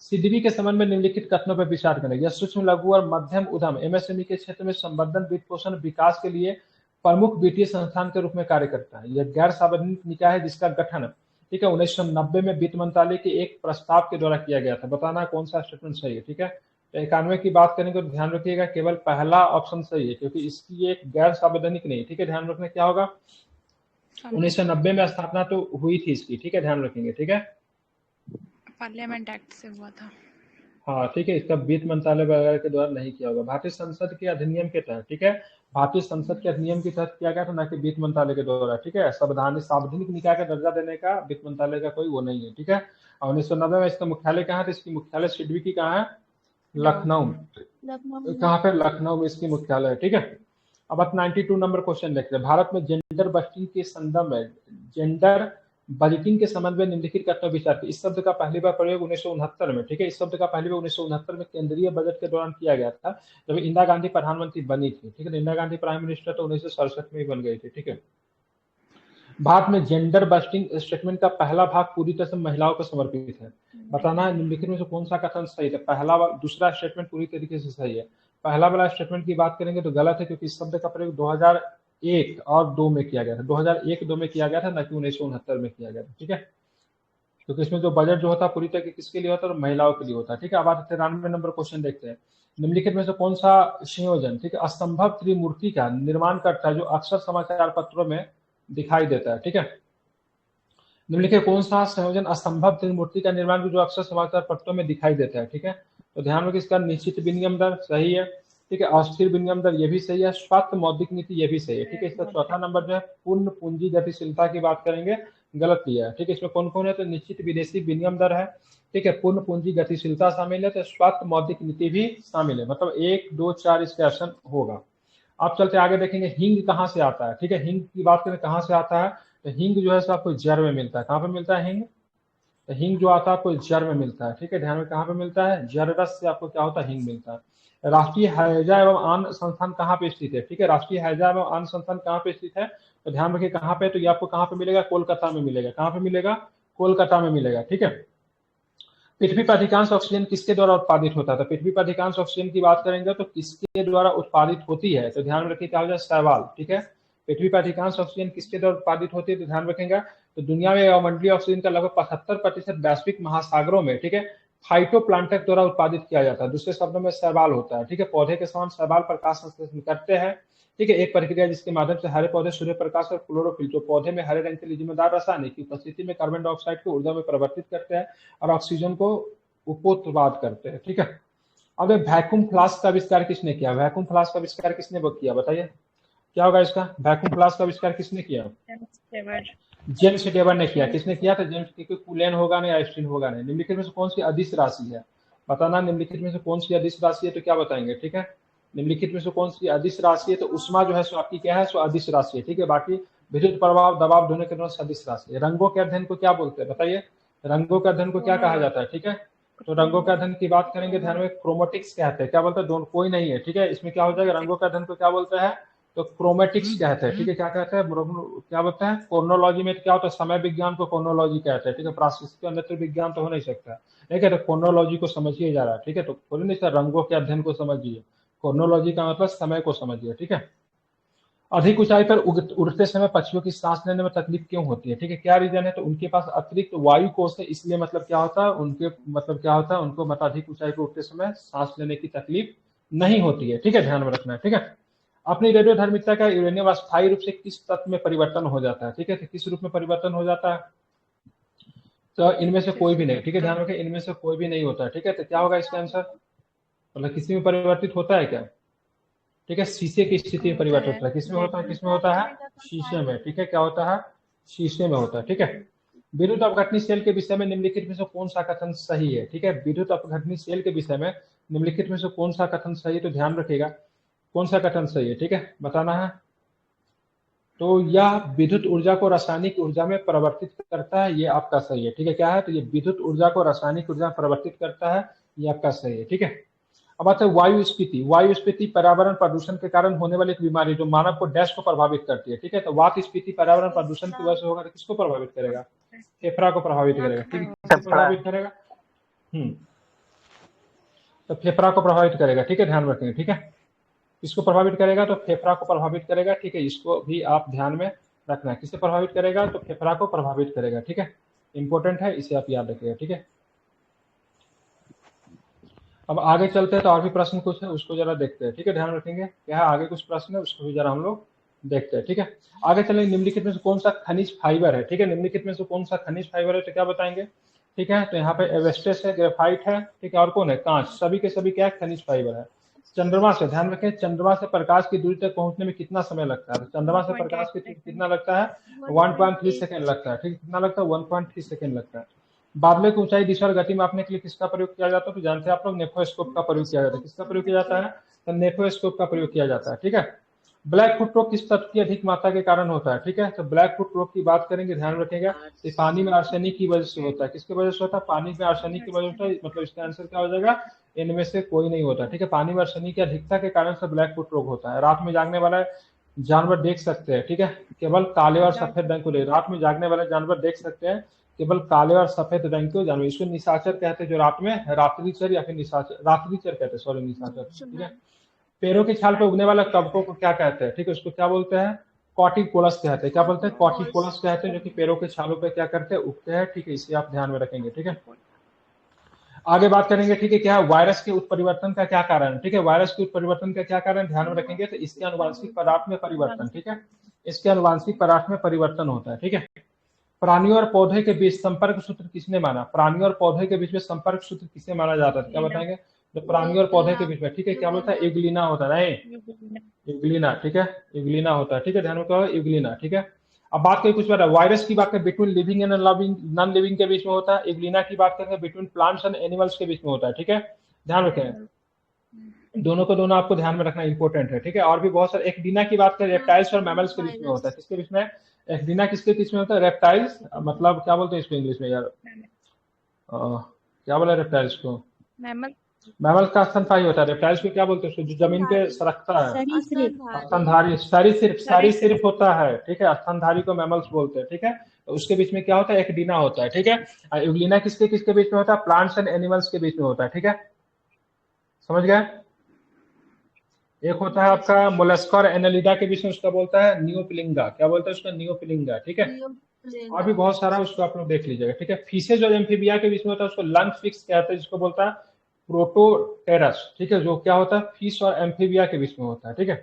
A: CDB के संबंध में निम्नलिखित कथनों पर विचार करें, यह सूक्ष्म लघु और मध्यम उद्यम MSME के क्षेत्र में संवर्धन वित्त पोषण विकास के लिए प्रमुख वित्तीय संस्थान के रूप में कार्य करता है। यह गैर सार्वजनिक निकाय है जिसका गठन, ठीक है, 1990 में वित्त मंत्रालय के एक प्रस्ताव के द्वारा किया गया था। बताना कौन सा स्टेटमेंट सही है, ठीक है। तो 91 की बात करेंगे तो ध्यान रखिएगा केवल पहला ऑप्शन सही है, क्योंकि इसकी एक गैर सार्वजनिक नहीं, ठीक है, ध्यान रखना क्या होगा, 1990 में स्थापना तो हुई थी इसकी, ठीक है, ध्यान रखेंगे, ठीक है,
D: पार्लियामेंट एक्ट से हुआ था,
A: हाँ, ठीक है, इसका वित्त मंत्रालय वगैरह के द्वारा नहीं किया होगा, भारतीय संसद के अधिनियम के तहत, ठीक है, भारतीय संसद के अधिनियम के तहत किया गया था, ना कि वित्त मंत्रालय के द्वारा, ठीक है। सार्वजनिक निकाय का दर्जा देने का वित्त मंत्रालय का कोई वो नहीं है, ठीक है। और 1990 में इसका मुख्यालय कहाँ है, इसकी मुख्यालय सिडबी की कहाँ है, लखनऊ, कहाँ पे, लखनऊ में इसकी मुख्यालय है, ठीक है। अब 92 नंबर क्वेश्चन देखते हैं, भारत में जेंडर बस्टिंग के संदर्भ में जेंडर बजटिंग के संबंध में निम्नलिखित कथनों पर विचार। इस शब्द का पहली बार प्रयोग 1969 में, ठीक है, इस शब्द का पहली बार 1969 में केंद्रीय बजट के दौरान किया गया था, जब इंदिरा गांधी प्रधानमंत्री बनी थी, ठीक है। इंदिरा गांधी प्राइम मिनिस्टर तो 1967 में ही बन गई थी, ठीक है। भारत में जेंडर बस्टिंग स्टेटमेंट का पहला भाग पूरी तरह से महिलाओं को समर्पित है। बताना निम्नलिखित में से कौन सा कथन सही है, दूसरा स्टेटमेंट पूरी तरीके से सही है। पहला वाला स्टेटमेंट की बात करेंगे तो गलत है, क्योंकि इस शब्द का प्रयोग 2001 और 2 में किया गया था, 2001-2 में किया गया था, न कि 1969 में किया गया था, ठीक है। क्योंकि इसमें जो बजट जो होता है पूरी तरह किसके लिए होता है, तो महिलाओं के लिए होता है। ठीक है, अब आते 93 नंबर क्वेश्चन देखते हैं। निम्नलिखित में से कौन सा संयोजन, ठीक है, असंभव त्रिमूर्ति का निर्माण करता है जो अक्सर समाचार पत्रों में दिखाई देता है। ठीक है, निम्नलिखित कौन सा संयोजन असंभव त्रिमूर्ति का निर्माण जो अक्सर समाचार पत्रों में दिखाई देता है। ठीक है, तो ध्यान रखिए इसका निश्चित विनिमय दर सही है। ठीक है, अस्थिर विनिमय दर ये भी सही है, स्वायत्त मौद्रिक नीति ये भी सही है। ठीक है, इसका चौथा नंबर जो है पूर्ण पूंजी गतिशीलता की बात करेंगे, गलत दिया है। ठीक है, इसमें कौन कौन है, तो निश्चित विदेशी विनिमय दर है, ठीक है, पूर्ण पूंजी गतिशीलता शामिल है, तो स्वायत्त मौद्रिक नीति भी शामिल है। मतलब 1, 2, 4 इसका ऑप्शन होगा। आप चलते आगे देखेंगे हिंग कहाँ से आता है। ठीक है, हिंग की बात करें कहाँ से आता है, तो हिंग जो है सो आपको जड़ में मिलता है। कहाँ पे मिलता है हिंग, तो हिंग जो आता है आपको जड़ में मिलता है। ठीक है, ध्यान में कहाँ पे मिलता है, जड़ रस से आपको क्या होता है, हिंग मिलता है। राष्ट्रीय हैजा एवं आन संस्थान कहाँ पे स्थित है। ठीक है, राष्ट्रीय हैजा एवं आन संस्थान कहाँ पे स्थित है, तो ध्यान रखिए कहाँ पे, तो ये आपको कहाँ पे मिलेगा, कोलकाता में मिलेगा। कहाँ पे मिलेगा, कोलकाता में मिलेगा। ठीक है, पृथ्वी पर अधिकांश ऑक्सीजन किसके द्वारा उत्पादित होता है, तो पृथ्वी पर अधिकांश ऑक्सीजन की बात करेंगे तो किसके द्वारा उत्पादित होती है, तो ध्यान रखिए क्या हो जाए, शैवाल। ठीक है, पृथ्वी पर अधिकांश ऑक्सीजन किसके द्वारा उत्पादित होती है, तो ध्यान रखेंगे तो दुनिया में अवमंडलीय ऑक्सीजन का लगभग 75% वैश्विक महासागरों में, ठीक है, फाइटोप्लांक्टन द्वारा उत्पादित किया जाता है। दूसरे शब्दों में शैवाल होता है। ठीक है, पौधे के समान शैवाल प्रकाश संश्लेषण करते हैं। ठीक है, एक प्रक्रिया जिसके माध्यम से हरे पौधे सूर्य प्रकाश और क्लोरोफिल जो पौधे में हरे रंग के लिए जिम्मेदार रसायन की उपस्थिति में कार्बन डाइऑक्साइड को ऊर्जा में परिवर्तित करते हैं और ऑक्सीजन को उपोत्पाद करते हैं। ठीक है, अब वैक्यूम फ्लास्क का आविष्कार किसने किया, वैक्यूम फ्लास्क का आविष्कार किसने किया, बताइए क्या होगा इसका, वैक्यूम फ्लास्क का आविष्कार किसने किया, जेम्स वेबर ने किया। किसने किया था, जेम्स, क्योंकि कूलेन होगा नहीं, आइंस्टीन होगा नहीं। निम्नलिखित में से कौन सी अदिश राशि है, बताना, निम्नलिखित में से कौन सी अदिश राशि है, तो क्या बताएंगे। ठीक है, निम्नलिखित में से कौन सी अदिश राशि है, तो उष्मा जो है सो आपकी क्या है, सो अदिश राशि है। ठीक है, बाकी विद्युत प्रभाव दबाव दोनों के दोनों सदिश राशि है। रंगों के अध्ययन को क्या बोलते हैं, बताइए, रंगों के अध्ययन को क्या कहा जाता है। ठीक है, तो रंगों का अध्ययन की बात करेंगे, ध्यान में क्रोमेटिक्स कहते हैं। क्या बोलते हैं, दोनों कोई नहीं है। ठीक है, इसमें क्या हो जाएगा, रंगों का अध्ययन को क्या बोलते हैं, तो क्रोमेटिक्स कहते हैं। ठीक है, क्या कहते हैं, क्या बोलते हैं, क्रोनोलॉजी में क्या होता है, समय विज्ञान को क्रोनोलॉजी कहते हैं। ठीक है, प्राकृतिक अन्यत्र विज्ञान तो हो नहीं सकता। ठीक है, तो क्रोनोलॉजी को समझिए जा रहा है। ठीक है, तो बोले नहीं सर रंगों के अध्ययन को समझिए, क्रोनोलॉजी का मतलब समय को समझिए। ठीक है, अधिक ऊंचाई पर उड़ते समय पक्षियों की सांस लेने में तकलीफ क्यों होती है, ठीक है, क्या रीजन है, तो उनके पास अतिरिक्त वायु कोष है, इसलिए मतलब क्या होता है, उनके मतलब क्या होता है, उनको मतलब अधिक ऊंचाई पर उड़ते समय सांस लेने की तकलीफ नहीं होती है। ठीक है, ध्यान में रखना है। ठीक है, अपनी रेडियोधर्मिता का यूरेनियम अस्थायी रूप से किस तत्व में परिवर्तन हो जाता है। ठीक है, तो किस रूप में परिवर्तन हो जाता है, तो इनमें से कोई भी नहीं। ठीक है, ध्यान रखें इनमें से कोई भी नहीं होता है। ठीक है, तो क्या होगा इसका आंसर, मतलब किसी में परिवर्तित होता है क्या, ठीक है, शीशे की स्थिति में परिवर्तन होता है। किसमें होता है, किसमें होता है, शीशे में। ठीक है, क्या होता है, शीशे में होता है। ठीक है, विद्युत अपघटनी सेल के विषय में निम्नलिखित में से कौन सा कथन सही है। ठीक है, विद्युत अपघटनी सेल के विषय में निम्नलिखित में से कौन सा कथन सही है, तो ध्यान रखिएगा कौन सा कथन सही है। ठीक है, बताना है, तो यह विद्युत ऊर्जा को रासायनिक ऊर्जा में परिवर्तित करता है, ये आपका सही है। ठीक है, क्या है, तो ये विद्युत ऊर्जा को रासायनिक ऊर्जा में परिवर्तित करता है, ये आपका सही है। ठीक है, अब आता है वायु स्फीति। वायु स्फीति पर्यावरण प्रदूषण के कारण होने वाली एक बीमारी जो मानव को डैश को प्रभावित करती है। ठीक है, तो वात स्फीति पर्यावरण प्रदूषण की वजह से होगा, तो किसको प्रभावित करेगा, फेफड़ा को प्रभावित करेगा। ठीक है, किसको प्रभावित करेगा, तो फेफड़ा को प्रभावित करेगा। ठीक है, ध्यान रखेंगे। ठीक है, इसको प्रभावित करेगा तो फेफड़ा को प्रभावित करेगा। ठीक है, इसको भी आप ध्यान में रखना है, किसे प्रभावित करेगा, तो फेफड़ा को प्रभावित करेगा। ठीक है, इंपॉर्टेंट है, इसे आप याद रखिएगा। ठीक है, अब आगे चलते हैं तो और भी प्रश्न कुछ है, उसको जरा देखते हैं। ठीक है, ध्यान रखेंगे, क्या है आगे कुछ प्रश्न है, उसको भी जरा हम लोग देखते हैं। ठीक है, आगे चलेंगे, निम्नलिखित में से कौन सा खनिज फाइबर है। ठीक है, निम्नलिखित में से कौन सा खनिज फाइबर है, तो क्या बताएंगे। ठीक है, तो यहाँ पे एवेस्टेस है, ग्रेफाइट है। ठीक है, और कौन है, कांच, सभी के सभी क्या है, खनिज फाइबर है। चंद्रमा से, ध्यान रखें, चंद्रमा से प्रकाश की दूरी तक पहुंचने में कितना समय लगता है, तो चंद्रमा से प्रकाश की दूरी कितना लगता है, 1.3 सेकंड लगता है। ठीक, कितना लगता है, 1.3 सेकंड लगता है। बादलों की ऊंचाई, दिशा और गति मापने के लिए किसका प्रयोग किया जाता है, तो जानते हैं आप लोग, नेफोस्कोप का प्रयोग किया जाता है। किसका प्रयोग किया जाता है, तो नेफोस्कोप का प्रयोग किया जाता है। ठीक है, ब्लैक फुट रोग किस तत्व की अधिक मात्रा के कारण होता है। ठीक है, तो ब्लैक फुट रोग की बात करेंगे, ध्यान रखिएगा, तो पानी में आर्सेनिक की वजह से होता है। किसकी वजह से होता है, पानी में आर्सेनिक की वजह से होता है, मतलब इसका आंसर क्या हो जाएगा, इनमें से कोई नहीं होता। ठीक है, पानी में आर्सेनिक की अधिकता के कारण से ब्लैक फुट रोग होता है। रात में जागने वाला जानवर देख सकते हैं। ठीक है, केवल काले और सफेद रंग को रात में जागने वाले जानवर देख सकते हैं, केवल काले और सफेद रंग के जानवर, इसको निशाचर कहते हैं, जो रात में रात्रिचर या फिर निशाचर, रात्रिचर कहते हैं, सॉरी निशाचर। ठीक है, पैरों की छाल पर उगने वाला कवकों को क्या कहते हैं, ठीक है, उसको क्या बोलते हैं, कॉर्टिकोलस कहते हैं। क्या बोलते हैं? कॉर्टिकोलस कहते हैं, जो कि पैरों के छालों पे क्या करते हैं? उगते हैं। ठीक है, इसे आप ध्यान में रखेंगे। ठीक है, आगे बात करेंगे। ठीक है, क्या है वायरस के उत्परिवर्तन का क्या कारण है? ठीक है, वायरस के उत्परिवर्तन का क्या कारण ध्यान में रखेंगे, तो इसके आनुवांशिक पदार्थ में परिवर्तन। ठीक है, इसके आनुवांशिक पदार्थ में परिवर्तन होता है। ठीक है, प्राणियों और पौधे के बीच संपर्क सूत्र किसने माना? प्राणियों और पौधे के बीच में संपर्क सूत्र किसे माना जाता है? क्या बताएंगे? जो प्राणियों और पौधे के बीच में, ठीक है, क्या बोलता है? यूग्लिना होता है। यूग्लिना, ठीक है, यूग्लिना होता है। ठीक है, ध्यान में रखो, यूग्लिना। ठीक है, अब बात करें कुछ बात वायरस की बात करें between living and non living के बीच में होता है। यूग्लिना की बात करें बिटवीन प्लांट्स एंड एनिमल्स के बीच में होता है। ठीक है, ध्यान रखें, दोनों को दोनों आपको ध्यान में रखना इंपॉर्टेंट है। ठीक है, और भी बहुत सारे, एक्टिना की बात करें रेप्टाइल्स और मैमल्स के बीच में होता है। किसके बीच में? एक्टिना किसके बीच में होता है? रेप्टाइल्स, मतलब क्या बोलते हैं इसको इंग्लिश में यार? क्या बोला रेप्टाइल्स को? मैमल का स्तनधारी होता है। रेप्टाइल्स को क्या बोलते हैं? उसको जो जमीन पे सरकता है, स्तनधारी। सरीसृप होता है। ठीक है, स्तनधारी को मैमल्स बोलते हैं। ठीक है, तो उसके बीच में क्या होता है? एक्टिना होता है। ठीक है, यूग्लिना किसके किसके बीच में होता है? प्लांट्स एंड एनिमल्स के बीच में होता है। ठीक है, समझ गए? एक होता है आपका मोलस्का और एनालिडा के बीच में, उसका बोलता है नियोपिलिंगा। क्या बोलता है उसका? नियोपिलिंगा। ठीक है, और भी बहुत सारा, उसको आप लोग देख लीजिएगा। ठीक है, फीसेज और एम्फीबिया के बीच में होता है, उसको लंग फिक्स कहते हैं, जिसको बोलता है प्रोटोटेरस। ठीक है, जो क्या होता है? फिश और एम्फीबिया के बीच में होता है। ठीक है,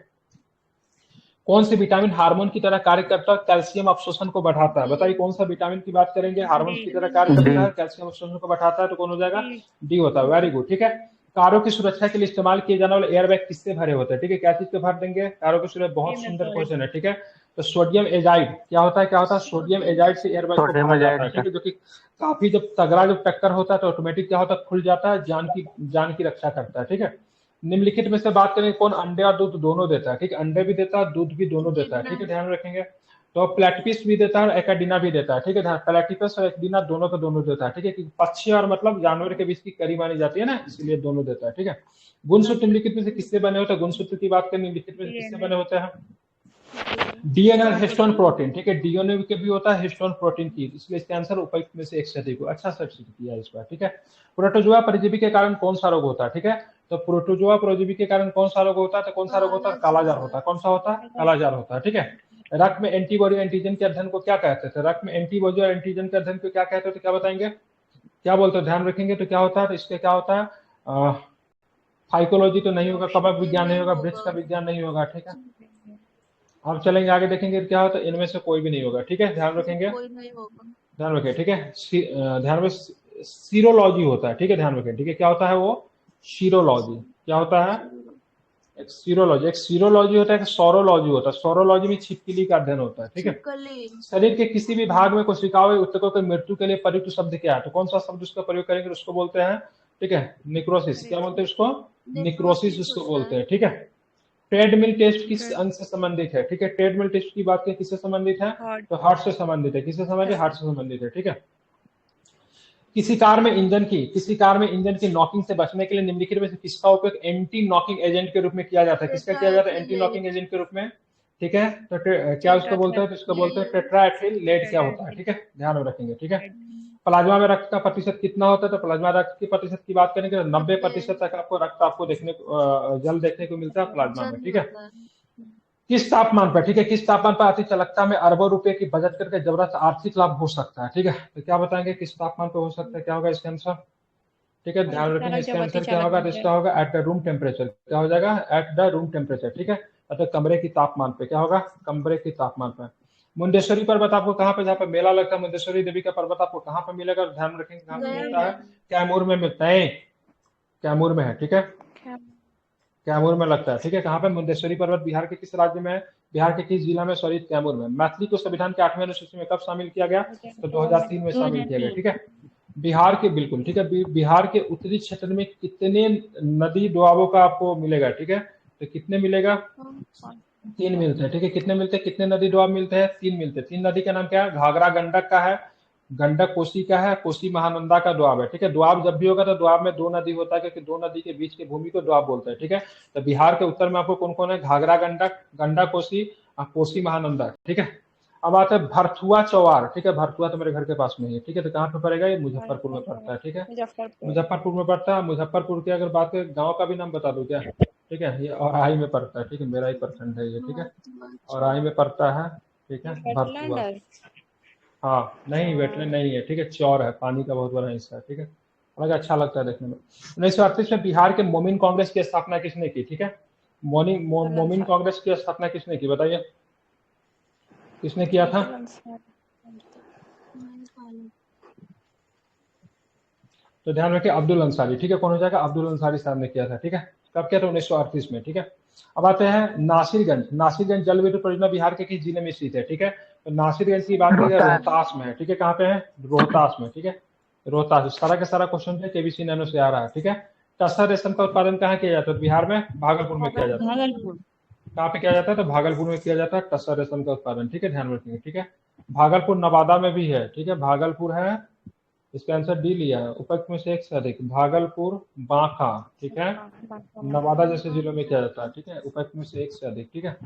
A: कौन से विटामिन हार्मोन की तरह कार्य करता है? कैल्शियम अवशोषण को बढ़ाता है। बताइए कौन सा विटामिन की बात करेंगे? हार्मोन की तरह कार्य करता है, कैल्शियम अवशोषण को बढ़ाता है, तो कौन हो जाएगा? डी होता है। Very good. ठीक है, कारों की सुरक्षा के लिए इस्तेमाल किए जाने वाले एयरबैग किससे भरे होते हैं? ठीक है, क्या चीज से भर देंगे? कारों की सुरक्षा, बहुत सुंदर क्वेश्चन है। ठीक है, तो सोडियम एजाइड क्या होता है? क्या होता है? सोडियम एजाइड से एयरबैग को भरा जाता है। ठीक है, जो कि काफी जब तगड़ा जब टक्कर होता है तो ऑटोमेटिक क्या होता है? खुल जाता है, जान की रक्षा करता है। ठीक है, निम्नलिखित में से बात करें कौन अंडे और दूध दोनों देता है? ठीक है, अंडे भी देता है, दूध भी दोनों देता है। ठीक है, ध्यान रखेंगे। तो प्लेटिपस भी देता है और एकाडीना भी देता है। ठीक है, प्लेटिपस और एकाडीना दोनों को दोनों देता है। ठीक है, पक्षी और मतलब जानवर के बीच की कड़ी मानी जाती है ना, इसलिए दोनों देता है। ठीक है, गुणसूत्र निम्नलिखित में से किससे बने होते हैं? गुणसूत्र की बात करें, निम्नलिखित में से किससे बने होते हैं? डीएनए और हिस्टोन प्रोटीन। ठीक है, डीएनए के भी होता है, हिस्टोन प्रोटीन की, इसलिए इसका आंसर उपयुक्त में से एक से अधिक हो। अच्छा सब्सिड किया इस बार। ठीक है, प्रोटोजोआ परजीवी के कारण कौन सा रोग होता है? ठीक है, तो प्रोटोजोआ परजीवी के कारण कौन सा रोग होता है? तो कौन सा रोग होता है? कालाजार होता है। कौन सा होता है? कालाजार होता है। ठीक है, रक्त में एंटीबॉडी एंटीजन के अध्ययन को क्या कहते थे? रक्त में एंटीबॉडी और एंटीजन के अध्ययन को क्या कहते हैं? तो क्या बताएंगे? क्या बोलते हैं? ध्यान रखेंगे। तो क्या होता है? तो इसके क्या होता है? फाइकोलॉजी तो नहीं होगा, कवक विज्ञान नहीं होगा, वृक्ष का विज्ञान नहीं होगा। ठीक है, अब चलेंगे आगे, देखेंगे क्या होता है। इनमें से कोई भी नहीं होगा। ठीक है, ध्यान रखेंगे, ध्यान रखें। ठीक है, ध्यान में सीरोलॉजी होता है। ठीक है, ध्यान रखें। ठीक है, क्या होता है वो? सीरोलॉजी। क्या होता है? एक सीरोलॉजी होता है, एक सौरोलॉजी होता है। सौरोलॉजी में छिपकली का अध्ययन होता है। ठीक है, शरीर के किसी भी भाग में कोशिकाओं या ऊतकों की मृत्यु के लिए प्रयुक्त शब्द क्या है? तो कौन सा शब्द उसका प्रयोग करेंगे? उसको बोलते हैं, ठीक है, निक्रोसिस। क्या बोलते हैं उसको? निक्रोसिस उसको बोलते हैं। ठीक है, ट्रेडमिल टेस्ट किस अंग से संबंधित है? ठीक है, ट्रेडमिल टेस्ट की बात करें किससे संबंधित है? तो हार्ट से संबंधित है। किससे संबंधित? हार्ट से संबंधित है। ठीक है, किसी कार में इंजन की नॉकिंग से बचने के लिए निम्नलिखित में से किसका उपयोग एंटी नॉकिंग एजेंट के रूप में किया जाता है? किसका किया जाता है? एंटी नॉकिंग एजेंट के रूप में। ठीक है, तो क्या उसको बोलते हैं? तो इसको बोलते हैं टेट्राएथिल लेड। क्या होता है? ठीक है, ध्यान में रखेंगे। ठीक है, प्लाज्मा में रक्त का प्रतिशत कितना होता है? तो प्लाज्मा रक्त के प्रतिशत की बात करेंगे तो 90% तक आपको रक्त आपको देखने जल देखने को मिलता है प्लाज्मा में। ठीक है, किस तापमान पर? ठीक है, किस तापमान पर अति चालकता में अरबों रुपए की बचत करके जबरदस्त आर्थिक लाभ हो सकता है? ठीक है, तो क्या बताएंगे किस तापमान पर हो सकता है? क्या होगा इसका आंसर? ठीक है, ध्यान रखेंगे, इसका आंसर क्या होगा? तो इसका होगा एट द रूम टेम्परेचर। क्या हो जाएगा? At the room temperature. ठीक है, अतः कमरे की तापमान पे। क्या होगा? कमरे की तापमान पर। मुंडेश्वरी पर्वत आपको कहाँ पे, जहाँ पे मेला लगता है, मुंडेश्वरी देवी का पर्वत आपको कहाँ पे मिलेगा? ध्यान रखेंगे, कहाँ पे मिलता है? कैमूर में मिलता है। कैमूर में है। ठीक है, कैमूर में लगता है। ठीक है, कहाँ पे? मुंडेश्वरी पर्वत बिहार के किस राज्य में है? बिहार के किस जिला में? सॉरी, कैमूर में। मैथिली को संविधान के 8वें अनुसूची में कब शामिल किया गया? तो 2003 में शामिल किया गया। ठीक है, बिहार के, बिल्कुल ठीक है, बिहार के उत्तरी क्षेत्र में कितने नदी दोआबों का आपको मिलेगा? ठीक है, तो कितने मिलेगा? 3 मिलते हैं। ठीक है, कितने मिलते हैं? कितने नदी दोआब मिलते हैं? 3 मिलते हैं। 3 नदी का नाम क्या है? घाघरा गंडक का है, गंडक कोसी का है, कोसी महानंदा का दोआब है। ठीक है, दोआब जब भी होगा तो दोआब में 2 नदी होता है, क्योंकि 2 नदी के बीच की भूमि को दोआब बोलते हैं। ठीक है, तो बिहार के उत्तर में आपको कौन कौन है? घाघरा गंडक, गंडक कोसी और कोसी महानंदा। ठीक है, अब आता है भरथुआ चौवार। ठीक है, भरथुआ तो मेरे घर के पास में ही है। ठीक है, तो कहाँ पे पड़ेगा? ये मुजफ्फरपुर में पड़ता है। ठीक है, मुजफ्फरपुर में पड़ता है। मुजफ्फरपुर की अगर बात करें, गाँव का भी नाम बता दो क्या? ठीक है, ये और आई में पड़ता है, ठीक है, मेरा ही प्रखंड है ये, ठीक है, और आई में पड़ता है, ठीक है,
D: वेटलैंड
A: भरतुआ।
D: है।
A: हाँ नहीं, वेटलैंड नहीं है, ठीक है, चौर है, पानी का बहुत बड़ा हिस्सा है, ठीक है, हालांकि अच्छा लगता है देखने में। 1938 में बिहार के मोमिन कांग्रेस की स्थापना किसने की, ठीक है, मोमिन कांग्रेस की स्थापना किसने की, बताइए किसने किया था? तो ध्यान रखिए, अब्दुल अंसारी, ठीक है, कौन हो जाएगा? अब्दुल अंसारी साहब ने किया था, ठीक है, कब किया था? 1938 में, ठीक है। अब आते हैं नासिरगंज। नासिरगंज जल विद्युत परियोजना बिहार के किस जिले में स्थित है, ठीक है, तो नासिरगंज की बात करें रोहतास में है, ठीक है, कहाँ पे है? रोहतास में, ठीक है, रोहतास। सारा का सारा क्वेश्चन है केबीसी नैनो से आ रहा है, ठीक है। टसर रेशम का उत्पादन कहाँ किया जाता है? बिहार में भागलपुर में किया जाता है।
D: भागलपुर।
A: कहाँ पे किया जाता है? तो भागलपुर में किया जाता है टसर रेशम का उत्पादन, ठीक है, ध्यान रखेंगे, ठीक है। भागलपुर नवादा में भी है, ठीक है, भागलपुर है, इसका आंसर डी लिया है। उपयुक्त में से एक से अधिक, भागलपुर, बांका, ठीक है, नवादा जैसे जिलों में किया जाता है, ठीक है, उपयुक्त में से एक से अधिक, ठीक है।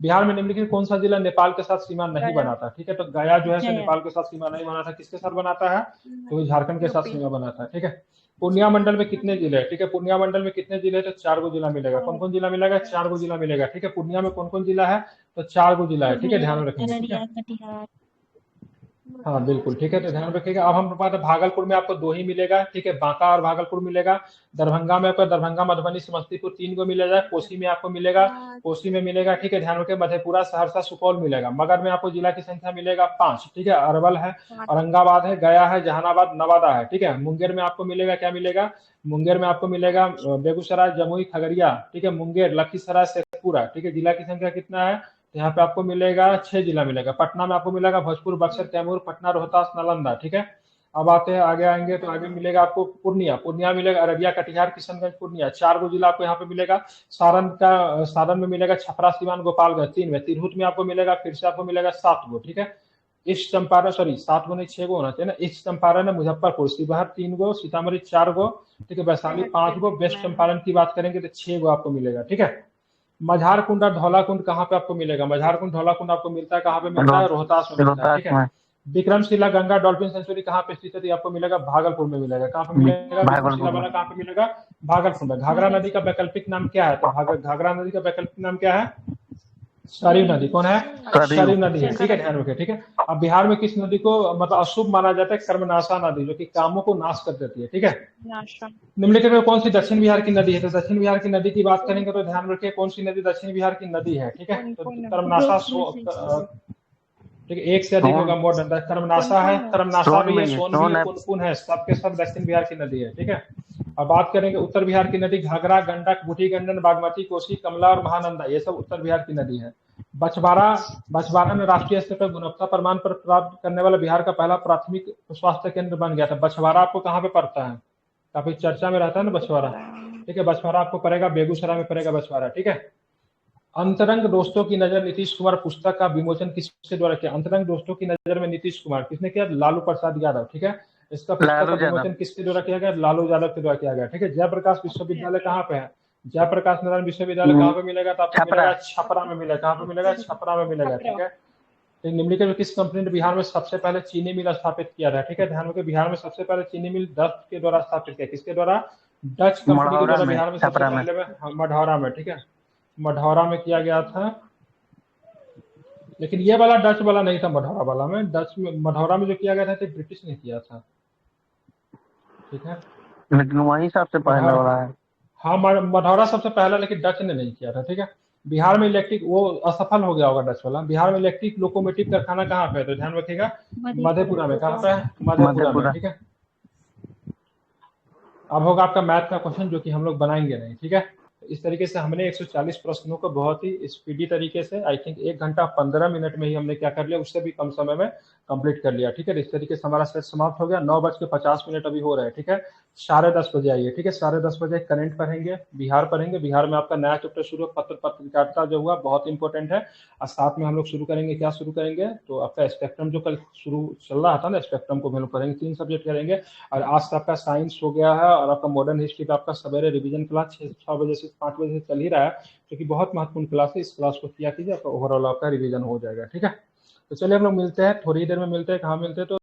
A: बिहार में निम्नलिखित कौन सा जिला नेपाल के साथ सीमा नहीं बनाता, ठीक है, तो गया जो है सो नेपाल के साथ सीमा नहीं बनाता, किसके साथ बनाता है? तो झारखंड के साथ सीमा बनाता है, ठीक है। पूर्णिया मंडल में कितने जिले हैं, ठीक है, पूर्णिया मंडल में कितने जिले हैं? तो 4 गो जिला मिलेगा। कौन कौन जिला मिलेगा? 4 गो जिला मिलेगा, ठीक है। पूर्णिया में कौन कौन जिला है? तो 4 गो जिला है, ठीक है, ध्यान में रखेंगे, ठीक है। हाँ बिल्कुल, ठीक है, तो ध्यान रखिएगा। अब हम बात है भागलपुर में आपको 2 ही मिलेगा, ठीक है, बांका और भागलपुर मिलेगा। दरभंगा में आपको दरभंगा, मधुबनी, समस्तीपुर 3 को मिलेगा। कोसी में आपको मिलेगा, कोसी में मिलेगा, ठीक है, ध्यान रखिए। मधेपुरा, सहरसा, सुपौल मिलेगा। मगध में आपको जिला की संख्या मिलेगा 5, ठीक है, अरवल है, औरंगाबाद है, गया है, जहानाबाद, नवादा है, ठीक है। मुंगेर में आपको मिलेगा, क्या मिलेगा? मुंगेर में आपको मिलेगा बेगूसराय, जमुई, खगड़िया, ठीक है, मुंगेर, लखीसराय, शेखपुरा, ठीक है। जिला की संख्या कितना है? यहाँ पे आपको मिलेगा 6 जिला मिलेगा। पटना में आपको मिलेगा भोजपुर, बक्सर, कैमूर, पटना, रोहतास, नालंदा, ठीक है। अब आते हैं आगे, आएंगे तो आगे मिलेगा आपको पूर्णिया, पूर्णिया मिलेगा, अररिया, कटिहार, किशनगंज, पूर्णिया, 4 गो जिला आपको यहाँ पे मिलेगा। सारण में मिलेगा, छपरा, सीवान, गोपालगंज 3 में। तिरहुत में आपको मिलेगा, फिर से आपको मिलेगा 7 गो, ठीक है। ईस्ट चंपारण, सॉरी 7 गो नहीं 6 गो होना चाहिए ना। ईस्ट चंपारण है, मुजफ्फरपुर, शिवहर 3 गो, सीतामढ़ी 4 गो, ठीक है, वैशाली 5 गो। वेस्ट चंपारण की बात करेंगे तो 6 गो आपको मिलेगा, ठीक है। मझार कुंड और धौला कुंड कहाँ पे आपको मिलेगा? मझार कुंड, धौला कुंड आपको मिलता है कहाँ पे मिलता है? रोहतास में मिलता है, ठीक है। विक्रमशिला गंगा डॉल्फिन सेंचुरी कहाँ पे स्थित है? आपको मिलेगा भागलपुर में मिलेगा। कहाँ पे मिलेगा? विक्रमशिला वाला कहाँ पे मिलेगा? भागलपुर में। घाघरा नदी का वैकल्पिक नाम क्या है? तो घाघरा नदी का वैकल्पिक नाम क्या है? सरयू नदी। कौन है? सरयू नदी है, ठीक है, ध्यान रखिए, ठीक है। अब बिहार में किस नदी को मतलब अशुभ माना जाता है? कर्मनाशा नदी, जो कि कामों को नाश कर देती है, ठीक है। निम्नलिखित में कौन सी दक्षिण बिहार की नदी है? तो दक्षिण बिहार की नदी की बात करेंगे तो ध्यान रखिए, कौन सी नदी दक्षिण बिहार की नदी है, ठीक है। तो कर्मनाशा, ठीक है, एक से अधिक होगा, मोर डंडा। कर्मनाशा है, कर्मनाशा भी है, सोन भी है, पुनपुन है, सबके सब दक्षिण बिहार की नदी है, ठीक है। अब बात करेंगे उत्तर बिहार की नदी, घाघरा, गंडक, बूढ़ी गंडक, बागमती, कोसी, कमला और महानंदा, ये सब उत्तर बिहार की नदी है। बछवाड़ा में राष्ट्रीय स्तर पर गुणवत्ता प्रमाण पर प्राप्त करने वाला बिहार का पहला प्राथमिक स्वास्थ्य केंद्र बन गया था। बछवाड़ा आपको कहाँ पे पड़ता है? काफी चर्चा में रहता है ना बछवाड़ा, ठीक है। बछवाड़ा आपको पड़ेगा बेगूसराय में पड़ेगा बछवाड़ा, ठीक है। अंतरंग दोस्तों की नजर नीतीश कुमार पुस्तक का विमोचन किसके द्वारा किया? अंतरंग दोस्तों की नजर में नीतीश कुमार किसने किया? लालू प्रसाद यादव, ठीक है। इसका पुस्तक का विमोचन किसके द्वारा किया गया? लालू यादव के द्वारा किया गया, ठीक है। जयप्रकाश विश्वविद्यालय कहाँ पे है? जयप्रकाश नारायण विश्वविद्यालय कहाँ पे मिलेगा? तो आपको मिलेगा छपरा में मिलेगा। कहाँ पे मिलेगा? छपरा में मिलेगा, ठीक है। तो निम्नलिखित में किस कंपनी ने बिहार में सबसे पहले चीनी मिल स्थापित किया था? ठीक है, ध्यान रखिए, बिहार में सबसे पहले चीनी मिल डच के द्वारा स्थापित किया। किसके द्वारा? डच कंपनी के द्वारा बिहार में सबसे पहले मढ़ौरा में, ठीक है, मढ़ौरा में किया गया था। लेकिन ये वाला डच वाला नहीं था, मढ़ौरा वाला में, डच में मढ़ौरा में जो किया गया था तो ब्रिटिश ने किया था, ठीक है।
E: लेकिन वही सबसे पहला वाला है।
A: हाँ, मढ़ौरा सबसे पहला, लेकिन डच ने नहीं किया था, ठीक है। बिहार में इलेक्ट्रिक, वो असफल हो गया होगा डच वाला। बिहार में इलेक्ट्रिक लोकोमोटिव कारखाना कहाँ पे है? तो ध्यान रखिएगा, मधेपुरा में। कहाँ पे है? मधेपुरा में, ठीक है। अब होगा आपका मैथ का क्वेश्चन, जो कि हम लोग बनाएंगे नहीं, ठीक है। इस तरीके से हमने 140 प्रश्नों को बहुत ही स्पीडी तरीके से, आई थिंक 1 घंटा 15 मिनट में ही हमने क्या कर लिया, उससे भी कम समय में कंप्लीट कर लिया, ठीक है। इस तरीके से हमारा सेट समाप्त हो गया। 9:50 अभी हो रहे हैं, ठीक है। 10:30 बजे आइए, ठीक है। 10:30 बजे करंट पढ़ेंगे, बिहार पढ़ेंगे। बिहार में आपका नया चैप्टर शुरू, पत्रकारिता जो हुआ बहुत इंपॉर्टेंट है। और साथ में हम लोग शुरू करेंगे, क्या शुरू करेंगे, तो आपका स्पेक्ट्रम जो कल शुरू चल रहा था ना, स्पेक्ट्रम को हम लोग पढ़ेंगे। 3 सब्जेक्ट करेंगे। और आज का आपका साइंस हो गया है, और आपका मॉडर्न हिस्ट्री का आपका सवेरे रिवीजन क्लास 6 बजे से 5 बजे से चल ही रहा है, क्योंकि बहुत महत्वपूर्ण क्लास है। इस क्लास को किया कीजिए, आपका ओवरऑल आपका रिवीजन हो जाएगा, ठीक है। तो चलिए हम लोग मिलते हैं, थोड़ी देर में मिलते हैं। कहाँ मिलते हैं? तो